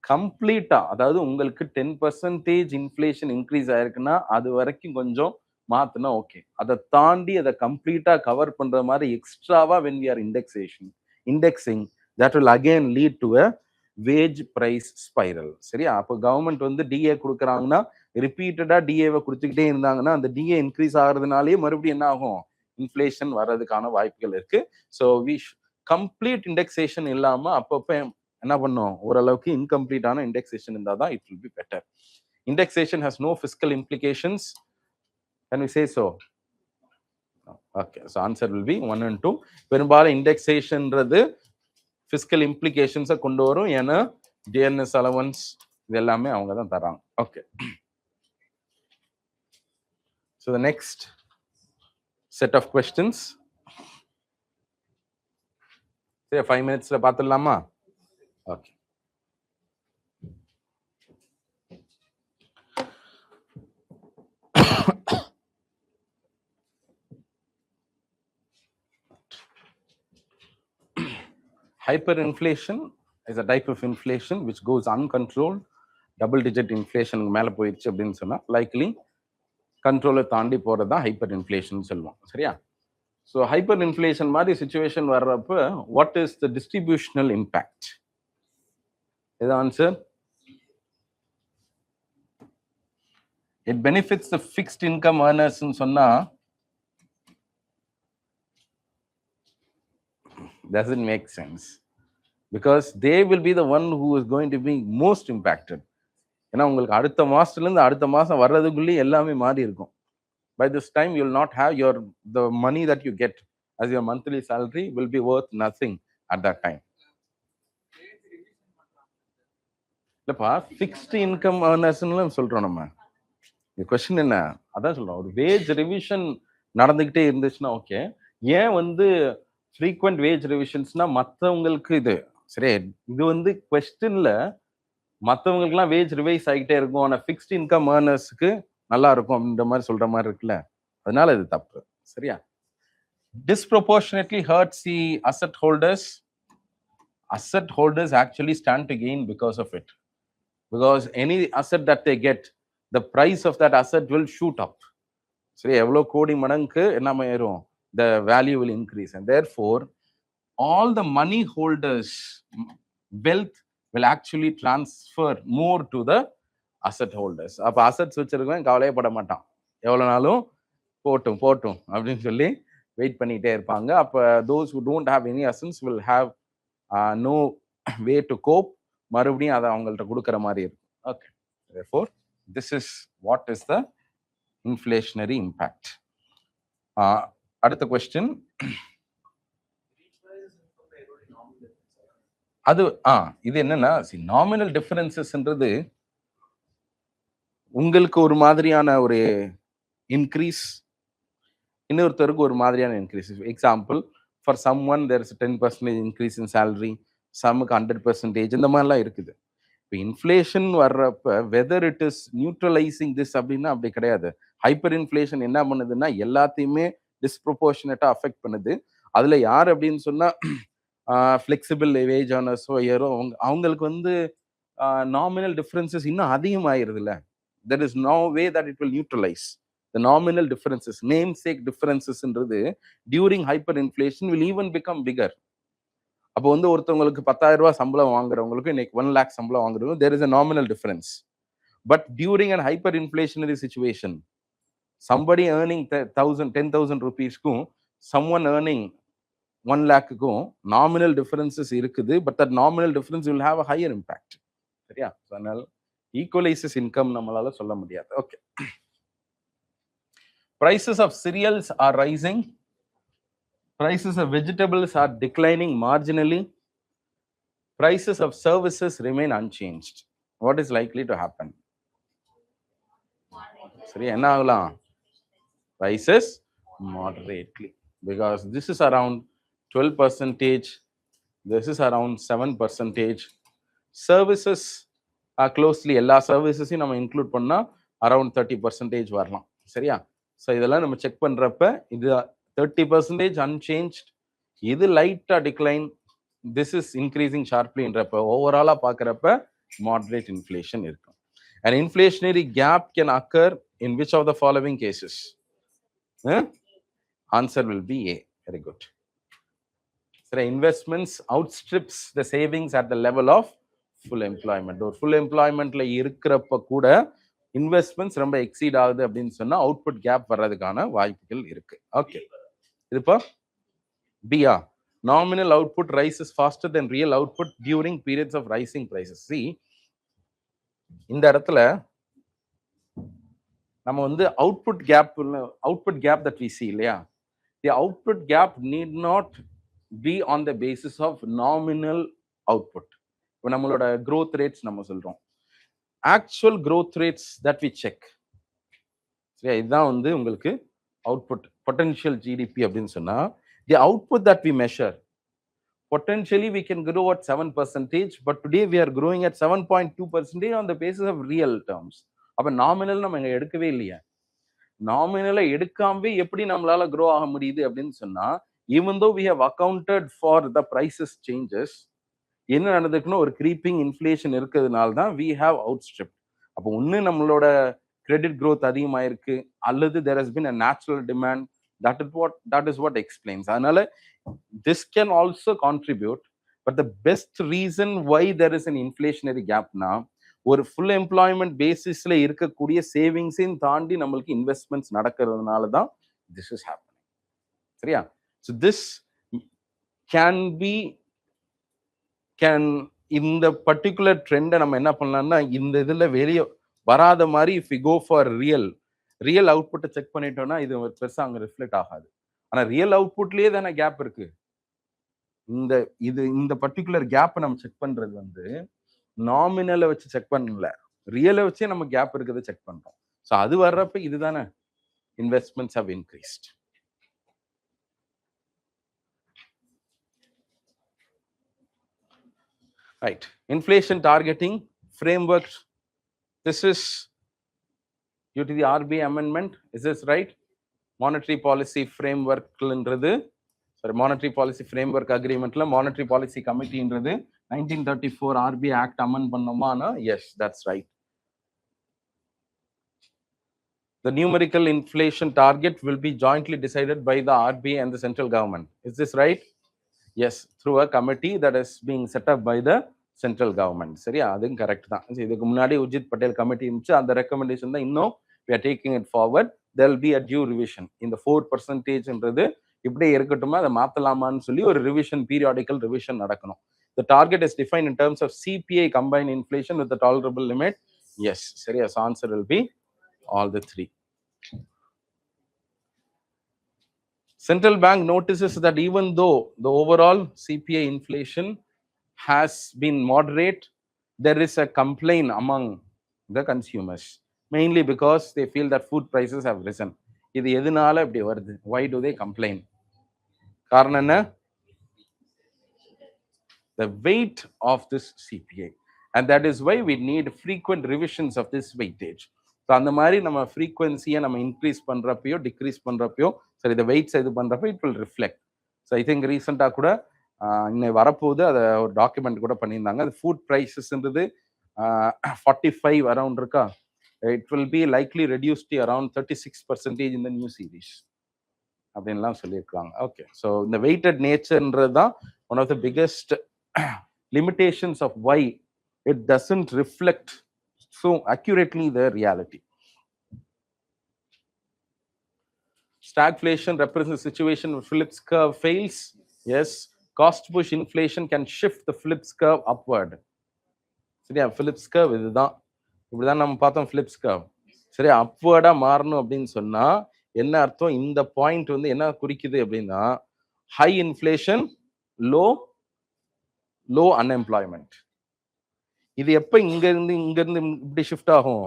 கம்ப்ளீட்டா, அதாவது உங்களுக்கு 10% இன்ஃப்ளேஷன் இன்க்ரீஸ் ஆயிருக்குன்னா அது வரைக்கும் கொஞ்சம் மாத்தினா ஓகே. அதை தாண்டி அதை கம்ப்ளீட்டா கவர் பண்ற மாதிரி எக்ஸ்ட்ராவா when we are indexing that will again lead to a wage price spiral. சரியா? அப்போ கவர்மெண்ட் வந்து டிஏ கொடுக்குறாங்கன்னா ரிப்பீட்டடா டிஏவை கொடுத்துக்கிட்டே இருந்தாங்கன்னா அந்த டிஏ இன்க்ரீஸ் ஆகுறதுனாலேயே மறுபடியும் என்ன ஆகும், இன்ஃப்ளேஷன் வர்றதுக்கான வாய்ப்புகள் இருக்கு. ஸோ கம்ப்ளீட் இண்டெக்ஸேஷன் இல்லாம அப்பப்போ என்ன பண்ணும், ஓரளவுக்கு இன்கம்ப்ளீட்டான இண்டெக்ஸேஷன் இருந்தால் தான் it will be better. Indexation has no fiscal implications. Can we say so? Okay, so answer will be 1 and 2. பெரும்பாலும் இண்டெக்ஸேஷன்ன்றது ஃபிஸ்கல் இம்ப்ளிகேஷன்ஸை கொண்டு வரும். ஏன்னா டிஎன்எஸ் அலவன்ஸ் இது எல்லாமே அவங்க தான் தராங்க. Okay, so the next set of questions 5 minutesல பார்த்துடலாமா? Okay, hyperinflation is a type of inflation which goes uncontrolled. Double digit inflation மேல போயிடுச்சு அப்படின்னு சொன்னா லைக்லி கண்ட்ரோலை தாண்டி போறது தான் ஹைப்பர் இன்ஃப்ளேஷன் சொல்லுவோம். சரியா? ஸோ ஹைப்பர் இன்ஃப்ளேஷன் மாதிரி சுச்சுவேஷன் வர்றப்ப வாட் இஸ் த டிஸ்ட்ரிபியூஷனல் இம்பேக்ட்? இது answer. It benefits the fixed income earners சொன்னா doesn't make sense because they will be the one who is going to be most impacted. ஏன்னா உங்களுக்கு அடுத்த மாசத்துல இருந்து அடுத்த மாசம் வர்றதுக்குள்ளே எல்லாமே மாறி இருக்கும். By this time you will not have the money that you get as your monthly salary will be worth nothing at that time. இல்லப்பா, ஃபிக்ஸ்ட் இன்கம் ஏர்னர்ஸ்னு சொல்றோம் நம்ம. இந்த கொஸ்டின் என்ன, அதான் சொல்றோம். ஒரு வேஜ் ரிவிஷன் நடந்துகிட்டே இருந்துச்சுன்னா ஓகே. ஏன் வந்து ஃப்ரீக்வெண்ட் வேஜ் ரிவிஷன்ஸ்னா மற்றவங்களுக்கு இது சரி, இது வந்து கொஸ்டின்ல மற்றவங்களுக்குலாம் வேஜ் ரிவைஸ் ஆகிட்டே இருக்கும், ஆனால் ஃபிக்ஸ்ட் இன்கம் ஏர்னர்ஸ்க்கு நல்லா இருக்கும் அப்படின்ற மாதிரி சொல்ற மாதிரி இருக்குல்ல, அதனால இது தப்பு. சரியா? disproportionately hurts the asset holders. Asset holders actually stand to gain because of it, because any asset that they get, the price of that asset will shoot up. சரி, எவ்வளோ கோடி மடங்கு என்ன ஏறும், the value will increase, and therefore all the money holders wealth will actually transfer more to the asset holders. அப்ப அசெட்ஸ் வச்சிருக்கவன் கவலையப்பட மாட்டான், எவ்வளவு நாளும் போட்டும் போட்டும் அப்படின்னு சொல்லி வெயிட் பண்ணிட்டே இருப்பாங்க. அப்ப those who don't have any assets will have no way to cope. மறுபடியும் அதை அவங்கள்ட்ட கொடுக்குற மாதிரி இருக்கும். Okay, therefore this is what is the inflationary impact. அடுத்த கொஸ்டின், அது இது என்னன்னா நாமினல் டிஃபரன்சஸ்ன்றது உங்களுக்கு ஒரு மாதிரியான ஒரு இன்க்ரீஸ், இன்னொருத்தருக்கு ஒரு மாதிரியான increase. Example, for someone there is 10% increase in salary, சம்முக்கு 100%, இந்த மாதிரிலாம் இருக்குது. இப்போ இன்ஃப்ளேஷன் வர்றப்ப whether it is neutralising this அப்படின்னா அப்படி கிடையாது. ஹைப்பர் இன்ஃப்ளேஷன் என்ன பண்ணுதுன்னா எல்லாத்தையுமே டிஸ்ப்ரொபோர்ஷனேட்டாக அஃபெக்ட் பண்ணுது. அதில் யார் அப்படின்னு சொன்னால் ஃப்ளெக்சிபிள் வேஜ் ஆனர்ஸோ ஏறோ அவங்களுக்கு வந்து நாமினல் டிஃப்ரென்சஸ் இன்னும் அதிகமாயிருது இல்லை. There is no way that it will neutralise the nominal differences. Name sake டிஃப்ரென்சஸ்ன்றது during hyperinflation will even become bigger. அப்போ வந்து ஒருத்தவங்களுக்கு 10,000 ரூபாய் சம்பளம் வாங்குறவங்களுக்கு இன்னைக்கு 1 lakh சம்பளம் வாங்குறவங்க there is a nominal difference. But during an hyperinflationary situation, somebody earning 10,000 rupees-க்கும் someone earning 1 lakh-க்கும் nominal differences இருக்குது. But that nominal difference will have a higher impact. சரியா? அதனால equalizes income நம்மளால சொல்ல முடியாது. Okay, prices of cereals are rising. Prices of vegetables are declining marginally. Prices of services remain unchanged. What is likely to happen? சரி, என்ன ஆகலாம்? Prices moderately. because this is around 12%, this is around 7%. Services are closely எல்லா சர்வீசஸையும் நம்ம இன்க்ளூட் பண்ணா அரௌண்ட் 30% வரலாம். சரியா? ஸோ இதெல்லாம் நம்ம செக் பண்றப்ப இது 30% அன்சேஞ்ச், இது லைட்டா டிக்ளைன், திஸ் இஸ் இன்க்ரீசிங் ஷார்ப்லின்றப்ப ஓவராலா பார்க்குறப்ப மாடரேட் இன்ஃப்ளேஷன் இருக்கும். An inflationary gap can occur in which of the following cases? Answer will be A. Very good. So investments outstrips the savings at the level of full employment. ஒரு full employmentல இருக்கிறப்ப கூட இன்வெஸ்ட்மெண்ட்ஸ் ரொம்ப எக்ஸீட் ஆகுது அப்படின்னு சொன்னா அவுட்புட் கேப் வர்றதுக்கான வாய்ப்புகள் இருக்கு. Okay, இதுப்பா Pia. Nominal output rises faster than real output during periods of rising prices. See, இந்த இடத்துல நம்ம வந்து output gap that we see இல்லையா, the output gap need not be on the basis of nominal output. இப்போ நம்மளோட growth rates நம்ம சொல்றோம், actual growth rates that we check. சரியா? இதுதான் வந்து உங்களுக்கு அவுட்புட் பொட்டன்ஷியல் ஜிடிபி அப்படின்னு சொன்னா, the output that we measure, potentially we can grow at 7%, but today we are growing at 7.2% on the basis of real terms. அப்ப நாமினல் நம்ம இங்க எடுக்கவே இல்லையா? நாமினலை எடுக்காமவே எப்படி நம்மளால க்ரோ ஆக முடியுது அப்படின்னு சொன்னா, even though we have accounted for the prices changes, என்ன நடந்துக்குன்னு ஒரு கிரீப்பிங் இன்ஃப்ளேஷன் இருக்கிறதுனால தான் வி ஹாவ் அவுட்ஸ்ட்ரிப். அப்போ ஒன்று நம்மளோட கிரெடிட் க்ரோத் அதிகமாயிருக்கு, அல்லது there has been a natural demand. that is what explains. அதனால this can also contribute, but the best reason why there is an inflationary gap na, ஒரு ஃபுல் எம்ப்ளாய்மெண்ட் பேசிஸ்ல இருக்கக்கூடிய சேவிங்ஸையும் தாண்டி நம்மளுக்கு இன்வெஸ்ட்மெண்ட்ஸ் நடக்கிறதுனால தான் திஸ் இஸ் ஹேப்பனிங். சரியா? ஸோ திஸ் கேன் இந்த பர்டிகுலர் ட்ரெண்டை நம்ம என்ன பண்ணலாம்னா, இந்த இதில் வெளியே வராத மாதிரி if we go for real அவுட்புட்டை செக் பண்ணிட்டோம்னா இது பெருசாக அங்கே ரிஃப்ளெக்ட் ஆகாது. ஆனால் ரியல் அவுட்புட்லேயே தானே கேப் இருக்கு. இந்த பர்டிகுலர் கேப்பை நம்ம செக் பண்றது வந்து நாமினலை வச்சு செக் பண்ணல, ரியலை வச்சே நம்ம கேப் இருக்கிறத செக் பண்றோம். ஸோ அது வர்றப்ப இதுதானே investments have increased. Right. Inflation targeting framework, this is due to the RBI amendment. Is this right? Monetary policy framework ன்றது, sorry, monetary policy framework agreementல monetary policy committee ன்றது 1934 RBI act amend பண்ணோமானா, yes, that's right. The numerical inflation target will be jointly decided by the RBI and the central government. Is this right? Yes, through a committee that is being set up by the central government. சரியா? அதுவும் கரெக்ட் தான். இதுக்கு முன்னாடி உஜித் பட்டேல் கமிட்டி இருந்துச்சு, அந்த ரெக்கமெண்டேஷன் தான் இன்னும் we are taking it forward. There will be a due revision. இந்த 4%ன்றது இப்படியே இருக்கட்டுமா, அதை மாத்தலாமான்னு சொல்லி ஒரு ரிவிஷன், பீரியாடிக்கல் ரிவிஷன் நடக்கணும். The target is defined in terms of CPI combined inflation with the tolerable limit. Yes, சரியா? So answer will be all the three. Central bank notices that even though the overall CPI inflation has been moderate, there is a complaint among the consumers, mainly because they feel that food prices have risen. இது எதனால இப்படி வருது? Why do they complain? காரணம் என்ன? The weight of this CPI, and that is why we need frequent revisions of this weightage. So அந்த மாதிரி நம்ம ஃப்ரீக்வன்சியை நம்ம இன்க்ரீஸ் பண்ணுறப்பையோ டிக்ரீஸ் பண்ணுறப்பையோ, சரி, இந்த வெயிட்ஸ் இது பண்ணுறப்ப it will reflect. So I think ரீசெண்டாக கூட இன்னைக்கு வரப்போகுது, அதை ஒரு டாக்குமெண்ட் கூட பண்ணியிருந்தாங்க. அது ஃபுட் ப்ரைஸஸ்ன்றது 45 அரௌண்ட் இருக்கா, it will be likely reduced to around 36% இந்த நியூ சீரீஸ் அப்படின்லாம் சொல்லியிருக்காங்க. ஓகே, ஸோ இந்த வெயிட்டட் நேச்சர்ன்றது தான் one of the biggest limitations of why it doesn't reflect so accurately the reality. Stagflation represents a situation where Phillips curve fails. Yes, cost push inflation can shift the Phillips curve upward. சரியா? Phillips curve இதுதான், இப்படிதான் நம்ம பார்த்தோம் Phillips curve. சரியா? அப்வர்டா மாறணும் அப்படின்னு சொன்னா என்ன அர்த்தம்? இந்த பாயிண்ட் வந்து என்ன குறிக்குது அப்படின்னா, ஹை இன்ஃப்ளேஷன், லோ அன்எம்ப்ளாய்மெண்ட். இது எப்ப இங்க இருந்து இப்படி ஷிஃப்ட் ஆகும்?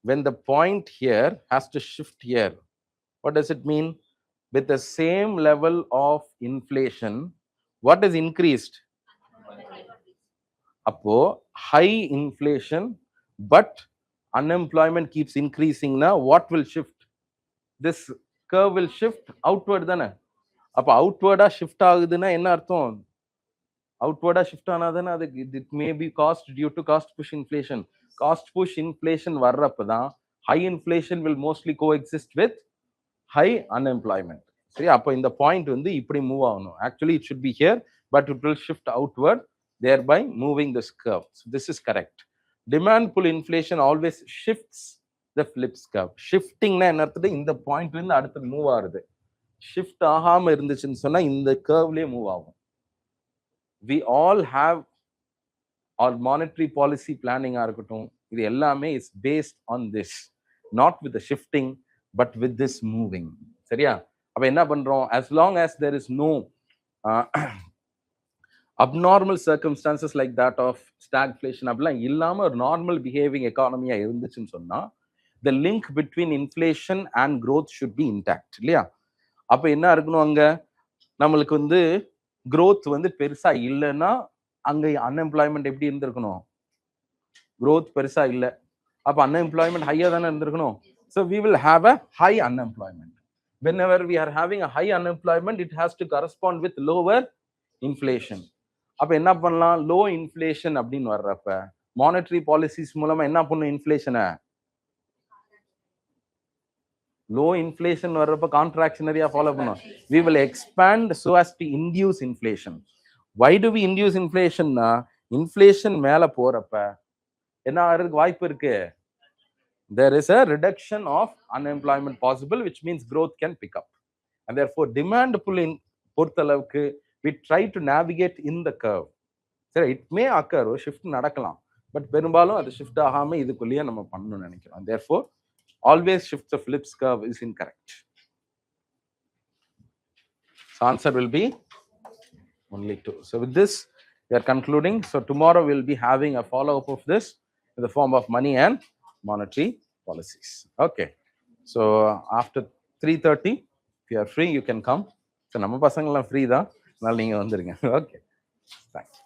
when the point here has to shift here. What does it mean? with the same level of inflation, what is increased? Appo high inflation but unemployment keeps increasing. Now what will shift? This curve will shift outward தானே. அப்ப அவுட்வர்டா ஷிஃப்ட் ஆகுதுன்னா என்ன அர்த்தம்? அவுட்வர்டா ஷிஃப்ட் ஆனாதானே அது it may be cost due to cost push inflation. Cost push inflation வர்றப்பதான் high inflation will mostly coexist with high unemployment. சரி, அப்போ இந்த பாயிண்ட் வந்து இப்படி மூவ் ஆகணும். Actually it should be here but it will shift outward, thereby moving this curve. So this is correct. Demand pull inflation always shifts the flips curve. Shifting na என்ன அர்த்தம்? இந்த பாயிண்ட்ல இருந்து அடுத்து மூவ் ஆகுது. ஷிஃப்ட் ஆகாம இருந்துச்சுன்னு சொன்னா இந்த கர்வ்லயே மூவ் ஆகும். We all have our monetary policy planning ஆ இருக்கட்டும், இது எல்லாமே is based on this, not with the shifting but with this moving. சரியா? அப்ப என்ன பண்றோம்? As long as there is no abnormal circumstances like that of stagflation அப்படிலாம் இல்லாம ஒரு நார்மல் பிஹேவிங் எக்கானமியா இருந்துச்சுன்னு சொன்னா the link between inflation and growth should be intact. இல்லையா? அப்ப என்ன இருக்கணும்? அங்க நம்மளுக்கு வந்து growth வந்து பெருசா இல்லைன்னா அங்க அன்எம்ப்ளாய்மெண்ட் எப்படி இருந்திருக்கணும்? growth பெருசா இல்லை, அப்ப அன்எம்ப்ளாய்மெண்ட் ஹையா தானே இருந்திருக்கணும். So we will have a high unemployment. Whenever we are having a high unemployment, it has to correspond with lower inflation. அப்ப என்ன பண்ணலாம்? லோ இன்ஃப்ளேஷன் அப்படின்னு வர்றப்ப மானிட்டரி பாலிசிஸ் மூலமா என்ன பண்ணும்? இன்ஃப்ளேஷனை லோ இன்ஃப்ளேஷன் வர்றப்ப கான்ட்ராக்ஷனரியா ஃபாலோ பண்ணும். we will expand so as to induce inflation. why do we induce inflation? Inflation மேல போறப்ப என்ன ஆகிறதுக்கு வாய்ப்பு இருக்கு? there is a reduction of unemployment possible, which means growth can pick up, and therefore demand pull in பொறுத்தளவுக்கு we try to navigate in the curve. சரி, it may occur, shift நடக்கலாம், பட் பெரும்பாலும் அது ஷிஃப்ட் ஆகாம இதுக்குள்ளேயே நம்ம பண்ணணும்னு நினைக்கிறோம். therefore always shift the flips curve is incorrect. So answer will be only 2. So with this we are concluding. So tomorrow we will be having a follow up of this in the form of money and monetary policies. Okay, so after 3:30 if you are free you can come. So நம்ம பசங்க எல்லாம் ஃப்ரீ தான், அதனால நீங்க வந்துருங்க. Okay, thanks.